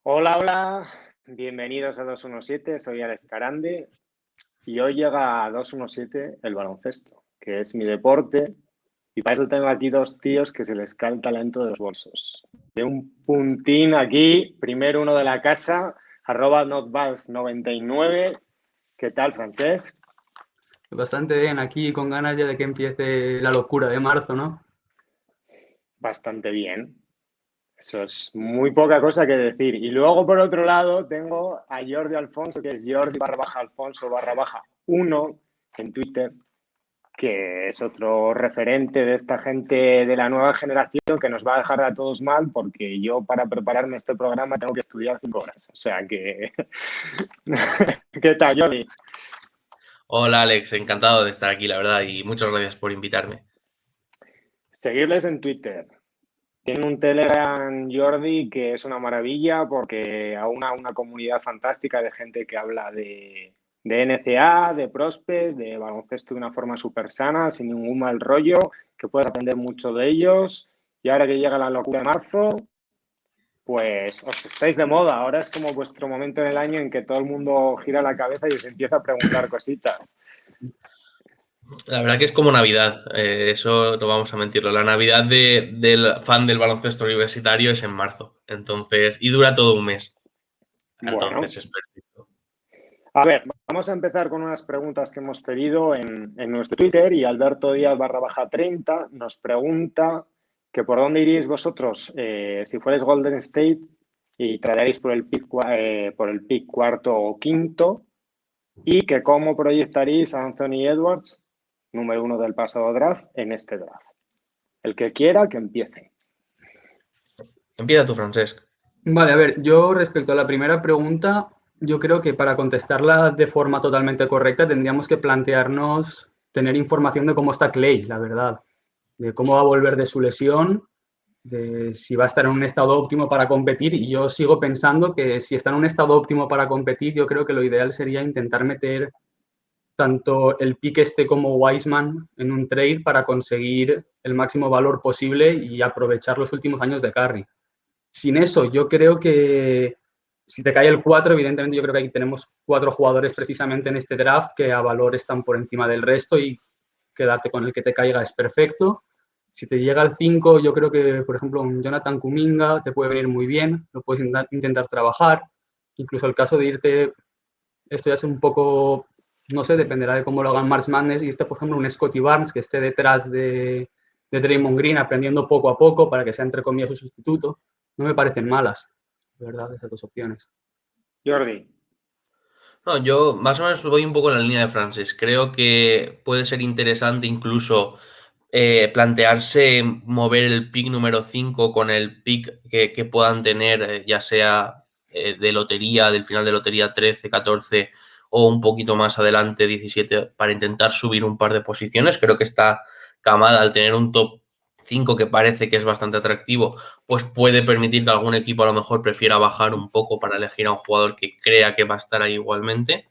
Hola, hola, bienvenidos a 217, soy Alex Carande y hoy llega a 217 el baloncesto, que es mi deporte, y para eso tengo aquí dos tíos que se les cae el talento de los bolsos. De un puntín aquí, primero uno de la casa, @notbals99. ¿Qué tal, Francesc? Bastante bien, aquí con ganas ya de que empiece la locura de marzo, ¿no? Bastante bien. Eso es muy poca cosa que decir. Y luego, por otro lado, tengo a Jordi Alfonso, que es Jordi_Alfonso_1 en Twitter, que es otro referente de esta gente de la nueva generación que nos va a dejar a todos mal, porque yo para prepararme este programa tengo que estudiar 5 horas. O sea que... ¿Qué tal, Jordi? Hola Alex, encantado de estar aquí, la verdad, y muchas gracias por invitarme. Seguirles en Twitter. Tienen un Telegram, Jordi, que es una maravilla porque aúna una comunidad fantástica de gente que habla de NCA, de Prospect, de baloncesto de una forma súper sana, sin ningún mal rollo, que puedes aprender mucho de ellos. Y ahora que llega la locura de marzo, pues os estáis de moda. Ahora es como vuestro momento en el año en que todo el mundo gira la cabeza y os empieza a preguntar cositas. La verdad que es como Navidad, eso no vamos a mentirlo. La Navidad del fan del baloncesto universitario es en marzo, entonces, y dura todo un mes. Bueno, Entonces es perfecto. a ver, vamos a empezar con unas preguntas que hemos pedido en nuestro Twitter, y Alberto Díaz _30 nos pregunta que por dónde iríais vosotros si fuerais Golden State y traeríais por el pick cuarto o quinto, y que cómo proyectaréis a Anthony Edwards, número 1 del pasado draft, en este draft. El que quiera, que empiece. Empieza tú, Francesc. Vale, a ver, yo respecto a la primera pregunta, yo creo que para contestarla de forma totalmente correcta tendríamos que plantearnos tener información de cómo está Clay, la verdad, de cómo va a volver de su lesión, de si va a estar en un estado óptimo para competir, y yo sigo pensando que si está en un estado óptimo para competir, yo creo que lo ideal sería intentar meter tanto el pick como Wiseman en un trade para conseguir el máximo valor posible y aprovechar los últimos años de Curry. Sin eso, yo creo que si te cae el 4, evidentemente yo creo que aquí tenemos 4 jugadores precisamente en este draft que a valor están por encima del resto, y quedarte con el que te caiga es perfecto. Si te llega al 5, yo creo que, por ejemplo, un Jonathan Kuminga te puede venir muy bien, lo puedes intentar trabajar. Incluso el caso de irte, esto ya es un poco, no sé, dependerá de cómo lo hagan March Madness, irte, por ejemplo, un Scottie Barnes que esté detrás de Draymond Green aprendiendo poco a poco para que sea, entre comillas, su sustituto. No me parecen malas, de verdad, esas dos opciones. Jordi. No, yo más o menos voy un poco en la línea de Francis. Creo que puede ser interesante incluso plantearse mover el pick número 5 con el pick que puedan tener, ya sea de lotería, del final de lotería 13, 14 o un poquito más adelante 17, para intentar subir un par de posiciones. Creo que esta camada, al tener un top 5 que parece que es bastante atractivo, pues puede permitir que algún equipo a lo mejor prefiera bajar un poco para elegir a un jugador que crea que va a estar ahí igualmente.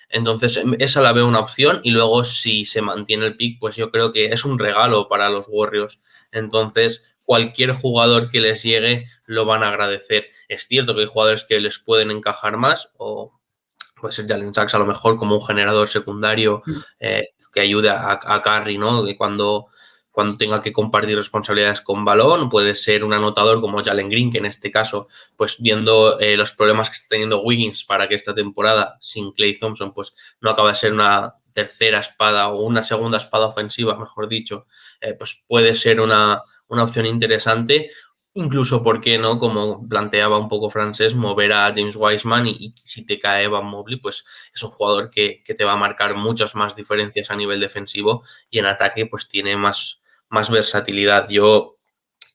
Entonces, esa la veo una opción, y luego si se mantiene el pick, pues yo creo que es un regalo para los Warriors. Entonces, cualquier jugador que les llegue lo van a agradecer. Es cierto que hay jugadores que les pueden encajar más, o puede ser Jalen Sachs a lo mejor como un generador secundario que ayude a Curry, ¿no? Que cuando tenga que compartir responsabilidades con balón, puede ser un anotador como Jalen Green, que en este caso, pues viendo los problemas que está teniendo Wiggins para que esta temporada sin Klay Thompson, pues no acaba de ser una tercera espada o una segunda espada ofensiva, mejor dicho, pues puede ser una opción interesante. Incluso, ¿por qué no? Como planteaba un poco Francés, mover a James Wiseman, y si te cae Evan Mobley, pues es un jugador que te va a marcar muchas más diferencias a nivel defensivo, y en ataque pues tiene más versatilidad. Yo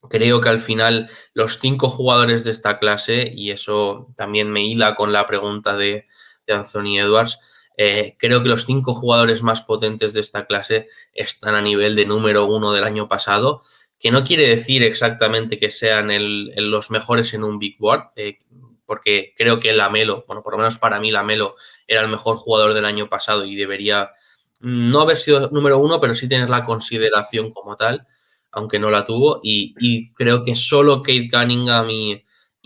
creo que al final los 5 jugadores de esta clase, y eso también me hila con la pregunta de Anthony Edwards, creo que los 5 jugadores más potentes de esta clase están a nivel de número 1 del año pasado, que no quiere decir exactamente que sean los mejores en un Big Board, porque creo que Lamelo, bueno, por lo menos para mí Lamelo era el mejor jugador del año pasado y debería no haber sido número 1, pero sí tener la consideración como tal, aunque no la tuvo, y creo que solo Cade Cunningham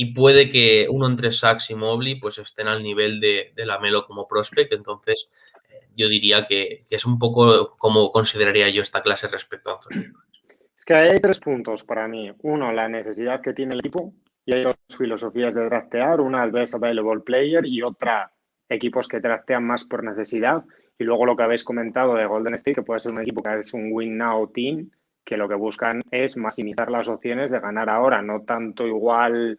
y puede que uno entre Sachs y Mobley pues estén al nivel de LaMelo como prospect. Entonces, yo diría que es un poco como consideraría yo esta clase respecto a Anthony Edwards. Es que hay 3 puntos para mí. Uno, la necesidad que tiene el equipo, y hay 2 filosofías de draftear. Una, el best available player, y otra, equipos que draftean más por necesidad. Y luego lo que habéis comentado de Golden State, que puede ser un equipo que es un win now team, que lo que buscan es maximizar las opciones de ganar ahora, no tanto igual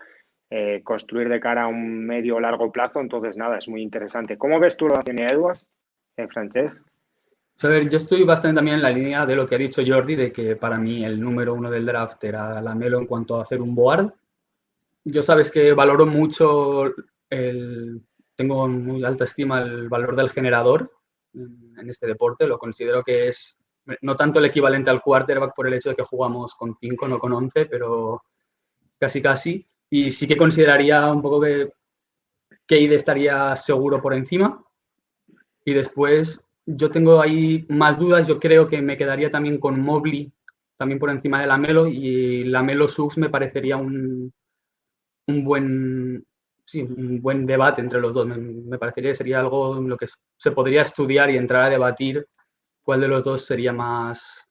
construir de cara a un medio o largo plazo. Entonces, nada, es muy interesante. ¿Cómo ves tú lo de Anthony Edwards, Francesc? A ver, yo estoy bastante también en la línea de lo que ha dicho Jordi, de que para mí el número 1 del draft era LaMelo en cuanto a hacer un board. Yo sabes que valoro mucho tengo muy alta estima el valor del generador en este deporte. Lo considero que es no tanto el equivalente al quarterback por el hecho de que jugamos con 5, no con 11, pero casi. Y sí que consideraría un poco que Cade estaría seguro por encima. Y después yo tengo ahí más dudas. Yo creo que me quedaría también con Mobley, también por encima de LaMelo. Y LaMelo Suggs me parecería un buen debate entre los dos. Me parecería que sería algo en lo que se podría estudiar y entrar a debatir cuál de los dos sería más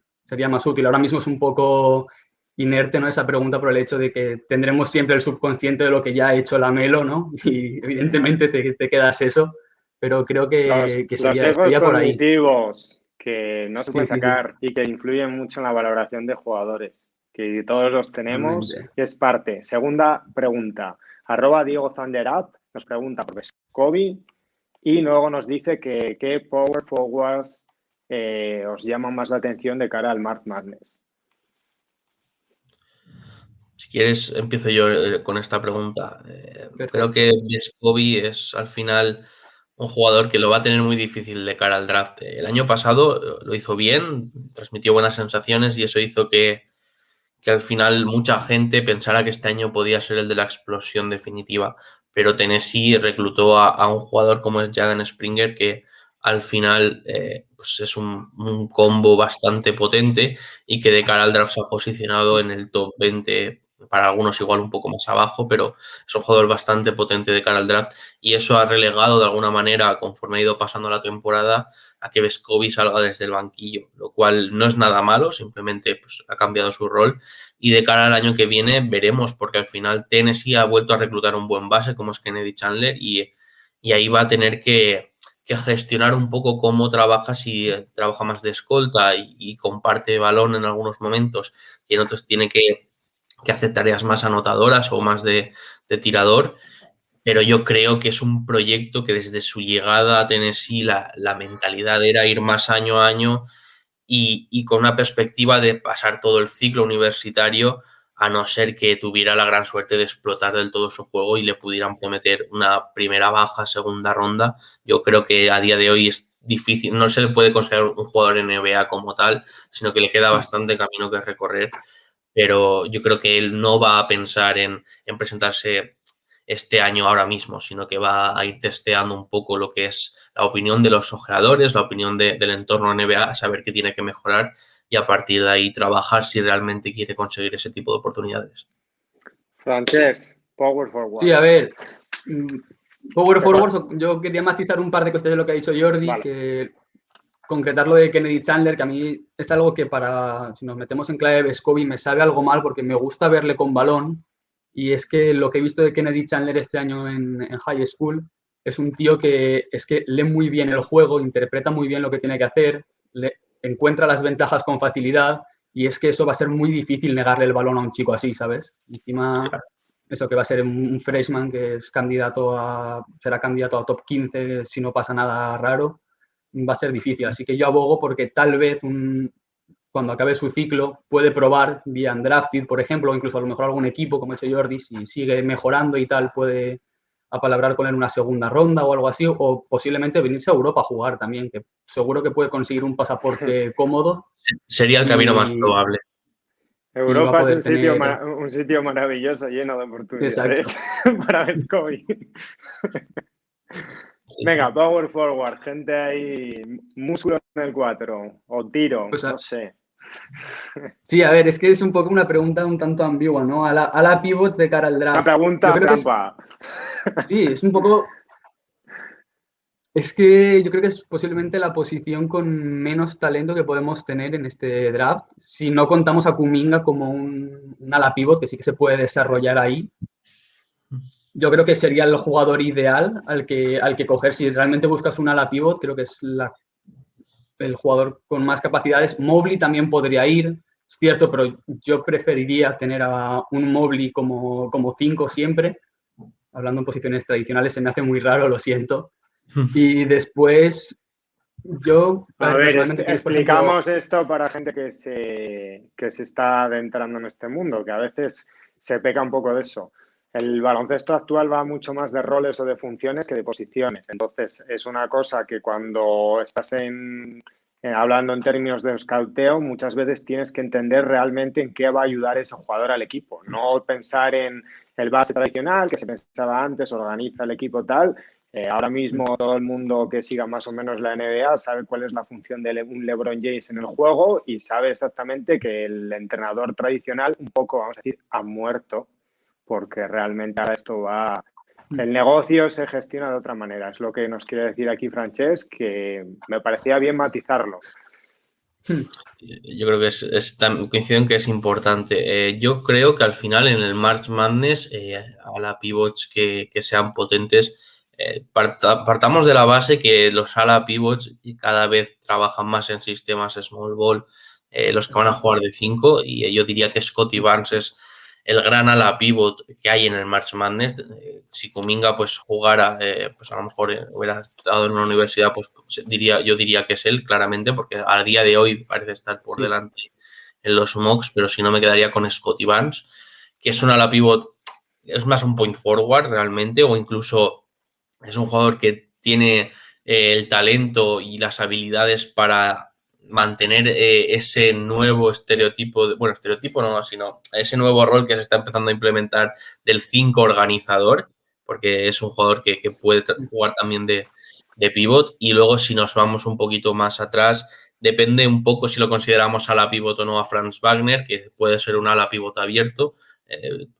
útil. Ahora mismo es un poco inerte, ¿no?, esa pregunta por el hecho de que tendremos siempre el subconsciente de lo que ya ha hecho LaMelo, ¿no? Y evidentemente te quedas eso, pero creo que los sesgos sería por ahí. cognitivos que no se pueden Sí. sacar y que influyen mucho en la valoración de jugadores, que todos los tenemos, Totalmente. es parte. Segunda pregunta, @DiegoThunderUp nos pregunta por Vescovi y luego nos dice que qué power forwards os llaman más la atención de cara al March Madness. Si quieres, empiezo yo con esta pregunta. Creo Perfecto. que Vescovi es al final un jugador que lo va a tener muy difícil de cara al draft. El año pasado lo hizo bien, transmitió buenas sensaciones y eso hizo que al final mucha gente pensara que este año podía ser el de la explosión definitiva. Pero Tennessee reclutó a un jugador como es Jaden Springer, que al final pues es un combo bastante potente y que de cara al draft se ha posicionado en el top 20, para algunos igual un poco más abajo, pero es un jugador bastante potente de cara al draft y eso ha relegado de alguna manera, conforme ha ido pasando la temporada, a que Vescovi salga desde el banquillo, lo cual no es nada malo, simplemente pues, ha cambiado su rol. Y de cara al año que viene veremos, porque al final Tennessee ha vuelto a reclutar un buen base como es Kennedy Chandler y ahí va a tener que gestionar un poco cómo trabaja, si trabaja más de escolta y comparte balón en algunos momentos y en otros tiene que hacer tareas más anotadoras o más de tirador. Pero yo creo que es un proyecto que desde su llegada a Tennessee la mentalidad era ir más año a año y con una perspectiva de pasar todo el ciclo universitario, a no ser que tuviera la gran suerte de explotar del todo su juego y le pudieran prometer una primera baja, segunda ronda. Yo creo que a día de hoy es difícil, no se le puede considerar un jugador NBA como tal, sino que le queda bastante camino que recorrer, pero yo creo que él no va a pensar en presentarse este año ahora mismo, sino que va a ir testeando un poco lo que es la opinión de los ojeadores, la opinión del entorno NBA, saber qué tiene que mejorar y a partir de ahí trabajar si realmente quiere conseguir ese tipo de oportunidades. Francesc, power forwards. Sí, a ver, power forwards, yo quería matizar un par de cuestiones de lo que ha dicho Jordi, vale. Que concretar lo de Kennedy Chandler, que a mí es algo que si nos metemos en clave de Vescovi me sabe algo mal porque me gusta verle con balón. Y es que lo que he visto de Kennedy Chandler este año en high school es un tío que lee muy bien el juego, interpreta muy bien lo que tiene que hacer, encuentra las ventajas con facilidad y es que eso va a ser muy difícil negarle el balón a un chico así, ¿sabes? Encima, eso que va a ser un freshman que es será candidato a top 15 si no pasa nada raro, va a ser difícil. Así que yo abogo porque tal vez cuando acabe su ciclo, puede probar vía undrafted, por ejemplo, o incluso a lo mejor algún equipo, como ha hecho Jordi, si sigue mejorando y tal, puede apalabrar con él una segunda ronda o algo así, o posiblemente venirse a Europa a jugar también, que seguro que puede conseguir un pasaporte cómodo. Sería el camino más probable. Europa es un sitio maravilloso, lleno de oportunidades para Vescovi. Sí, venga, power forward, gente ahí, músculo en el 4, o tiro, pues no sé. Sí, a ver, es que es un poco una pregunta un tanto ambigua, ¿no? A la pivots de cara al Una draft. pregunta trampa. Sí, es un poco... Es que yo creo que es posiblemente la posición con menos talento que podemos tener en este draft, si no contamos a Kuminga como un ala pivot que sí que se puede desarrollar ahí. Yo creo que sería el jugador ideal al que coger. Si realmente buscas un ala pivot, creo que es el jugador con más capacidades. Mobley también podría ir, es cierto, pero yo preferiría tener a un Mobley como 5 siempre. Hablando en posiciones tradicionales, se me hace muy raro, lo siento. Y después, yo A ver, personalmente tienes, por ejemplo... explicamos esto para gente que se está adentrando en este mundo, que a veces se peca un poco de eso. El baloncesto actual va mucho más de roles o de funciones que de posiciones. Entonces, es una cosa que cuando estás hablando en términos de escauteo, muchas veces tienes que entender realmente en qué va a ayudar ese jugador al equipo. No pensar en el base tradicional, que se pensaba antes, organiza el equipo tal. Ahora mismo todo el mundo que siga más o menos la NBA sabe cuál es la función de un LeBron James en el juego y sabe exactamente que el entrenador tradicional un poco, vamos a decir, ha muerto, porque realmente ahora esto va... El negocio se gestiona de otra manera. Es lo que nos quiere decir aquí Francesc, que me parecía bien matizarlo. Yo creo que coincido en que es importante. Yo creo que al final en el March Madness, a la pivots que sean potentes, partamos de la base que los ala pivots cada vez trabajan más en sistemas small ball, los que van a jugar de 5, y yo diría que Scottie Barnes es el gran ala pivot que hay en el March Madness. Si Kuminga pues jugara, pues a lo mejor hubiera estado en una universidad, pues yo diría que es él, claramente, porque a día de hoy parece estar por delante en los mocks, pero si no me quedaría con Scottie Barnes, que es un ala pivot, es más un point forward realmente, o incluso es un jugador que tiene el talento y las habilidades para mantener ese nuevo estereotipo, bueno, estereotipo no, sino ese nuevo rol que se está empezando a implementar del 5 organizador, porque es un jugador que puede jugar también de pivot. Y luego, si nos vamos un poquito más atrás, depende un poco si lo consideramos ala pivot o no a Franz Wagner, que puede ser un ala pivot abierto,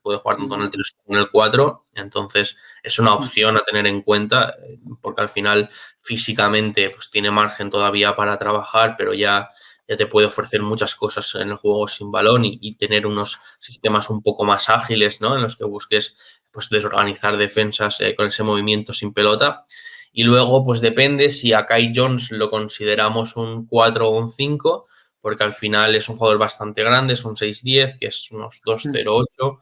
puede jugar tanto en el 3 como en el 4, entonces es una opción a tener en cuenta, porque al final físicamente pues tiene margen todavía para trabajar, pero ya te puede ofrecer muchas cosas en el juego sin balón y tener unos sistemas un poco más ágiles, ¿no? En los que busques pues desorganizar defensas con ese movimiento sin pelota. Y luego pues depende si a Kai Jones lo consideramos un 4 o un 5, porque al final es un jugador bastante grande, es un 6'10", que es unos 2'08",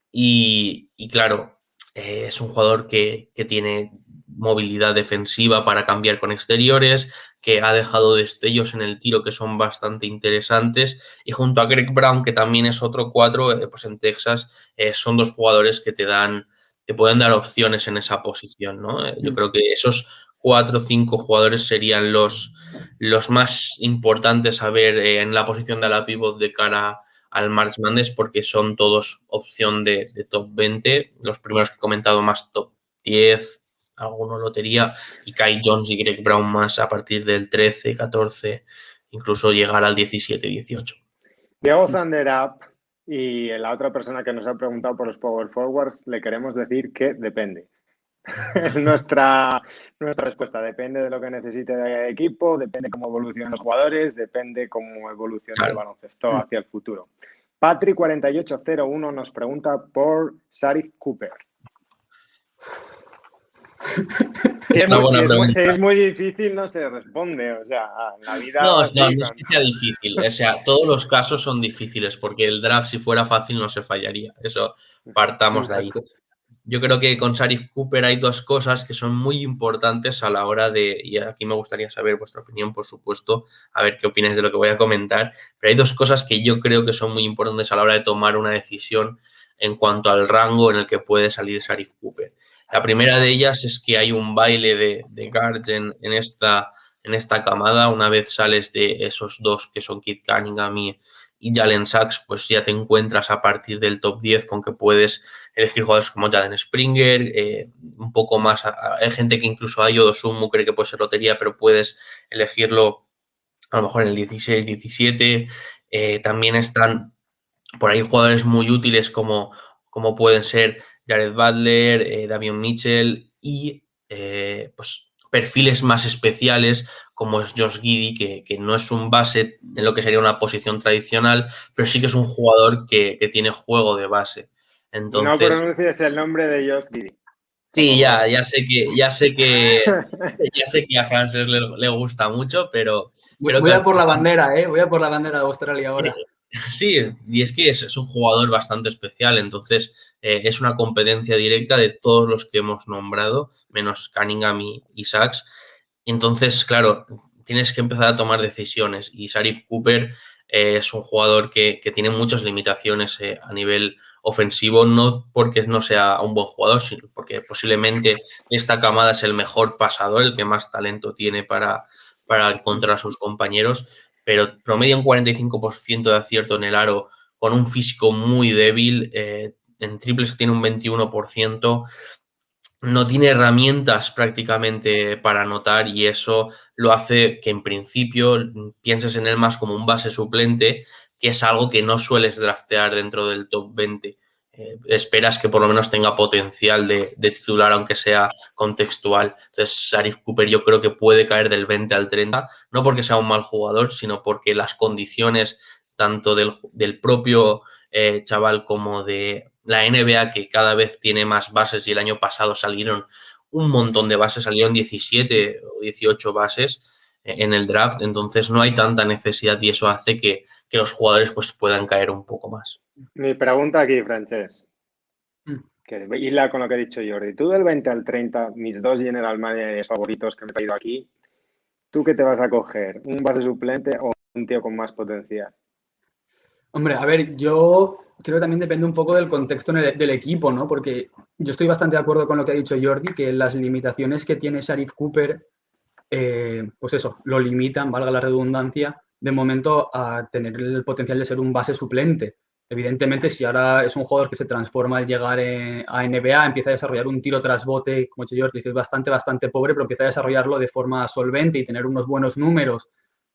y claro, es un jugador que tiene movilidad defensiva para cambiar con exteriores, que ha dejado destellos en el tiro que son bastante interesantes, y junto a Greg Brown, que también es otro 4, pues en Texas son dos jugadores que te pueden dar opciones en esa posición, ¿no? Yo creo que esos 4 o 5 jugadores serían los más importantes a ver en la posición de la pivot de cara al March Madness, porque son todos opción de top 20. Los primeros que he comentado más top 10, alguno lotería, y Kai Jones y Greg Brown más a partir del 13, 14, incluso llegar al 17, 18. Diego Zanderap y la otra persona que nos ha preguntado por los Power Forwards, le queremos decir que depende. Es nuestra respuesta. Depende de lo que necesite el equipo, depende cómo evolucionen los jugadores, depende cómo evolucione el baloncesto hacia el futuro. Patri4801 nos pregunta por Sharif Cooper. Si es muy difícil, no se responde. O sea, en la vida. No es que sea difícil. O sea, todos los casos son difíciles, porque el draft, si fuera fácil, no se fallaría. Eso partamos de ahí. Yo creo que con Sharif Cooper hay dos cosas que son muy importantes a la hora de, y aquí me gustaría saber vuestra opinión, por supuesto, a ver qué opináis de lo que voy a comentar, pero hay dos cosas que yo creo que son muy importantes a la hora de tomar una decisión en cuanto al rango en el que puede salir Sharif Cooper. La primera de ellas es que hay un baile de guards en esta camada. Una vez sales de esos dos que son Kid Cunningham y Jalen Sachs, pues ya te encuentras a partir del top 10 con que puedes elegir jugadores como Jaden Springer, un poco más. Hay gente que incluso a Yodosumu cree que puede ser lotería, pero puedes elegirlo a lo mejor en el 16, 17. También están por ahí jugadores muy útiles como pueden ser Jared Butler, Davion Mitchell y pues perfiles más especiales como es Josh Giddey, que no es un base en lo que sería una posición tradicional, pero sí que es un jugador que tiene juego de base. No Entonces, pronuncies el nombre de Josh Giddey. sí, ya sé que a Frances le gusta mucho, pero creo Voy que a al por la final bandera, ¿eh? Voy a por la bandera de Australia ahora. sí, y es que es un jugador bastante especial, entonces es una competencia directa de todos los que hemos nombrado, menos Cunningham y Sachs. Entonces, claro, tienes que empezar a tomar decisiones y Sharif Cooper es un jugador que tiene muchas limitaciones a nivel ofensivo, no porque no sea un buen jugador, sino porque posiblemente esta camada es el mejor pasador, el que más talento tiene para encontrar a sus compañeros, pero promedia un 45% de acierto en el aro con un físico muy débil, en triples tiene un 21%, no tiene herramientas prácticamente para anotar y eso lo hace que en principio pienses en él más como un base suplente, que es algo que no sueles draftear dentro del top 20. Esperas que por lo menos tenga potencial de titular, aunque sea contextual. Entonces, Sharif Cooper yo creo que puede caer del 20 al 30, no porque sea un mal jugador, sino porque las condiciones tanto del propio chaval como de la NBA, que cada vez tiene más bases y el año pasado salieron un montón de bases, salieron 17 o 18 bases en el draft, entonces no hay tanta necesidad y eso hace que los jugadores pues puedan caer un poco más. Mi pregunta aquí, Francesc, que hila con lo que ha dicho Jordi. Tú del 20 al 30, mis dos general managers favoritos que me he traído aquí, ¿tú qué te vas a coger? ¿Un base suplente o un tío con más potencial? Hombre, a ver, yo creo que también depende un poco del contexto del equipo, ¿no? Porque yo estoy bastante de acuerdo con lo que ha dicho Jordi, que las limitaciones que tiene Sharif Cooper, pues eso, lo limitan, valga la redundancia, de momento a tener el potencial de ser un base suplente. Evidentemente, si ahora es un jugador que se transforma al llegar a NBA, empieza a desarrollar un tiro tras bote, como ha dicho Jordi, que es bastante pobre, pero empieza a desarrollarlo de forma solvente y tener unos buenos números,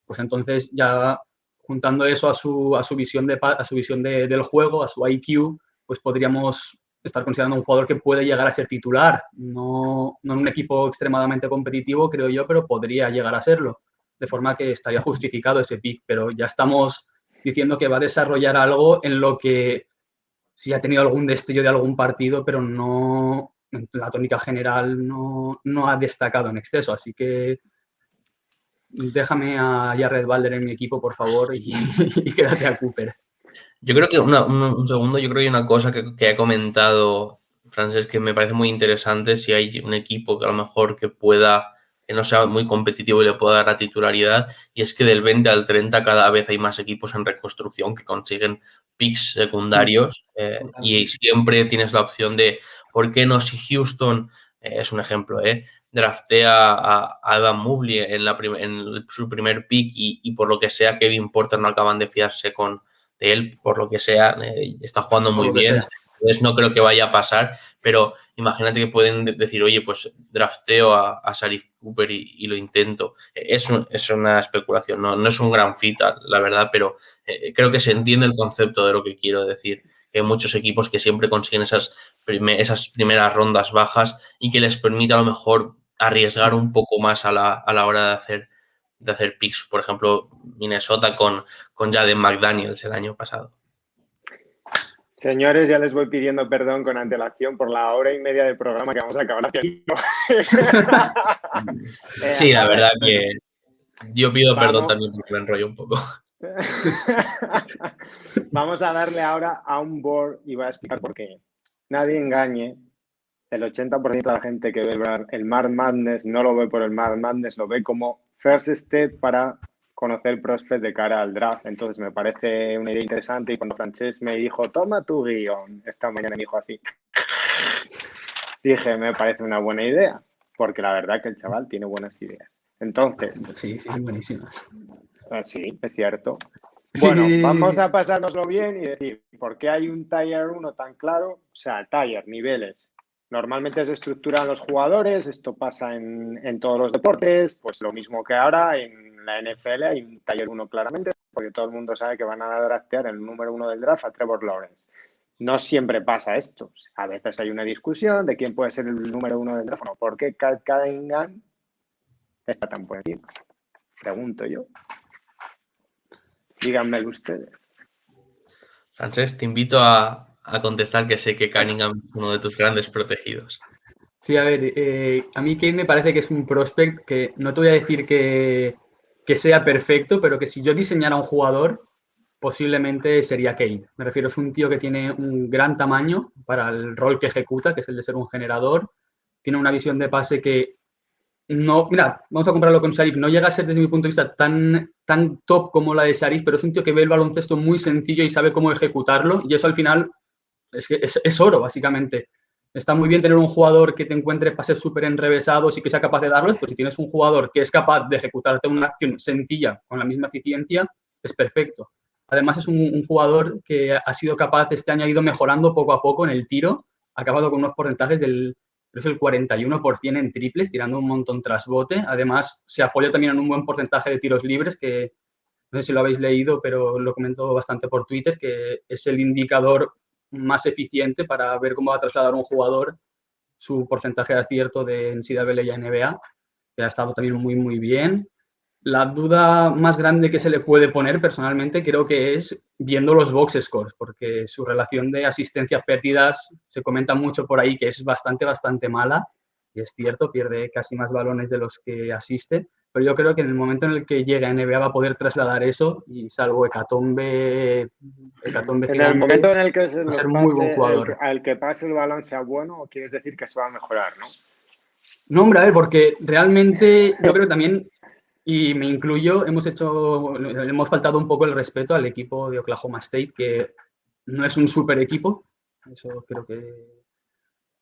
pues entonces ya juntando eso a su visión, del juego, a su IQ, pues podríamos estar considerando un jugador que puede llegar a ser titular. No en un equipo extremadamente competitivo, creo yo, pero podría llegar a serlo. De forma que estaría justificado ese pick, pero ya estamos diciendo que va a desarrollar algo en lo que sí ha tenido algún destello de algún partido, pero no, en la tónica general no ha destacado en exceso. Así que déjame a Jared Butler en mi equipo, por favor, y quédate a Cooper. Yo creo que un segundo, yo creo que hay una cosa que ha comentado Frances que me parece muy interesante, si hay un equipo que a lo mejor que no sea muy competitivo y le pueda dar la titularidad, y es que del 20 al 30 cada vez hay más equipos en reconstrucción que consiguen picks secundarios y siempre tienes la opción de, ¿por qué no si Houston, es un ejemplo, draftea a Evan Mobley en su primer pick y por lo que sea Kevin Porter no acaban de fiarse de él, por lo que sea, está jugando muy bien, entonces no creo que vaya a pasar, pero imagínate que pueden decir, oye, pues drafteo a Sharif Cooper y lo intento. Es una especulación, no es un gran fit, la verdad, pero creo que se entiende el concepto de lo que quiero decir. Que hay muchos equipos que siempre consiguen esas primeras rondas bajas y que les permite a lo mejor arriesgar un poco más a la hora de hacer picks. Por ejemplo, Minnesota con Jaden McDaniels el año pasado. Señores, ya les voy pidiendo perdón con antelación por la hora y media de programa que vamos a acabar haciendo. Sí, la verdad que yo pido perdón también porque me enrollo un poco. Vamos a darle ahora a un board y voy a explicar por qué. Nadie engañe. El 80% de la gente que ve el March Madness no lo ve por el March Madness, lo ve como first step para conocer prospect de cara al draft. Entonces me parece una idea interesante y cuando Francesc me dijo, toma tu guión, esta mañana me dijo así, dije, me parece una buena idea, porque la verdad que el chaval tiene buenas ideas. Entonces... Sí, buenísimas. Sí, es cierto. Sí. Bueno, vamos a pasárnoslo bien y decir, ¿por qué hay un Tier 1 tan claro? O sea, Tier, niveles. Normalmente se estructuran los jugadores, esto pasa en todos los deportes, pues lo mismo que ahora en la NFL hay un Tier 1 claramente, porque todo el mundo sabe que van a draftear el número 1 del draft a Trevor Lawrence. No siempre pasa esto. A veces hay una discusión de quién puede ser el número 1 del draft. ¿Por qué Cade Cunningham está tan por encima? Pregunto yo. Díganmelo ustedes. Francesc, te invito a contestar, que sé que Cunningham es uno de tus grandes protegidos. Sí, a ver, a mí Cade me parece que es un prospect que no te voy a decir que sea perfecto, pero que si yo diseñara un jugador, posiblemente sería Cade. Me refiero, es un tío que tiene un gran tamaño para el rol que ejecuta, que es el de ser un generador. Tiene una visión de pase que no, mira, vamos a compararlo con Sharif. No llega a ser, desde mi punto de vista, tan top como la de Sharif, pero es un tío que ve el baloncesto muy sencillo y sabe cómo ejecutarlo. Y eso al final es oro, básicamente. Está muy bien tener un jugador que te encuentre pases súper enrevesados y que sea capaz de darlos, pues si tienes un jugador que es capaz de ejecutarte una acción sencilla con la misma eficiencia, es perfecto. Además, es un jugador que ha sido capaz, este año ha ido mejorando poco a poco en el tiro, ha acabado con unos porcentajes del creo que el 41% en triples, tirando un montón tras bote. Además, se apoya también en un buen porcentaje de tiros libres, que no sé si lo habéis leído, pero lo comento bastante por Twitter, que es el indicador más eficiente para ver cómo va a trasladar un jugador su porcentaje de acierto de NCAA y NBA, que ha estado también muy, muy bien. La duda más grande que se le puede poner personalmente creo que es viendo los box scores, porque su relación de asistencias-pérdidas se comenta mucho por ahí que es bastante, bastante mala, y es cierto, pierde casi más balones de los que asiste, pero yo creo que en el momento en el que llegue a NBA va a poder trasladar eso, y salvo hecatombe En el momento en el que se va a los ser muy buen pase, jugador. al que pase el balón sea bueno, quieres decir que se va a mejorar, ¿no? No, hombre, a ver, porque realmente yo creo que también, y me incluyo, hemos faltado un poco el respeto al equipo de Oklahoma State, que no es un super equipo, eso creo que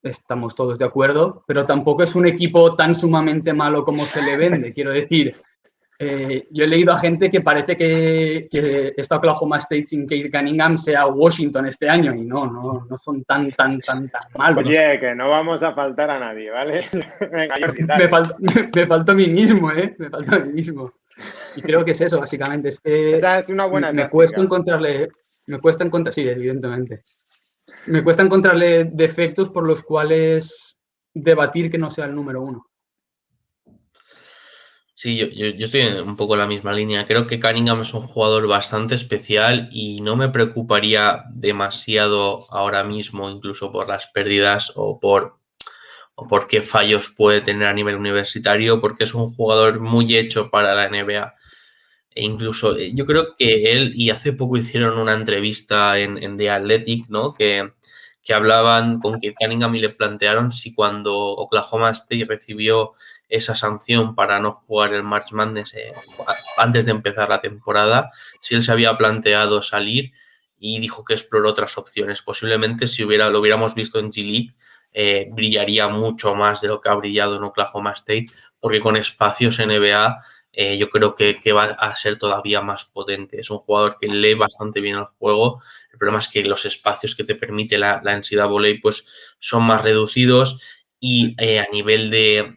estamos todos de acuerdo, pero tampoco es un equipo tan sumamente malo como se le vende. Quiero decir, yo he leído a gente que parece que esta Oklahoma State sin Cade Cunningham sea Washington este año, y no son tan malos. Oye, que no vamos a faltar a nadie, ¿vale? Venga, Jordi, dale. Me falta a mí mismo, ¿eh? Me falta a mí mismo. Y creo que es eso, básicamente. Es que Esa es una buena me táctica. cuesta encontrarle, sí, evidentemente. Me cuesta encontrarle defectos por los cuales debatir que no sea el número 1. Sí, yo estoy un poco en la misma línea. Creo que Cunningham es un jugador bastante especial y no me preocuparía demasiado ahora mismo, incluso por las pérdidas o por qué fallos puede tener a nivel universitario, porque es un jugador muy hecho para la NBA. E incluso yo creo que él, y hace poco hicieron una entrevista en The Athletic, ¿no? Que hablaban con Cade Cunningham y le plantearon si cuando Oklahoma State recibió esa sanción para no jugar el March Madness antes de empezar la temporada, si él se había planteado salir, y dijo que exploró otras opciones. Posiblemente si lo hubiéramos visto en G-League, brillaría mucho más de lo que ha brillado en Oklahoma State, porque con espacios NBA yo creo que va a ser todavía más potente. Es un jugador que lee bastante bien el juego. El problema es que los espacios que te permite la NCAA pues, son más reducidos, y a nivel de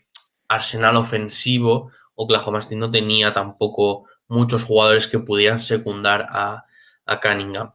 arsenal ofensivo, Oklahoma State no tenía tampoco muchos jugadores que pudieran secundar a Cunningham.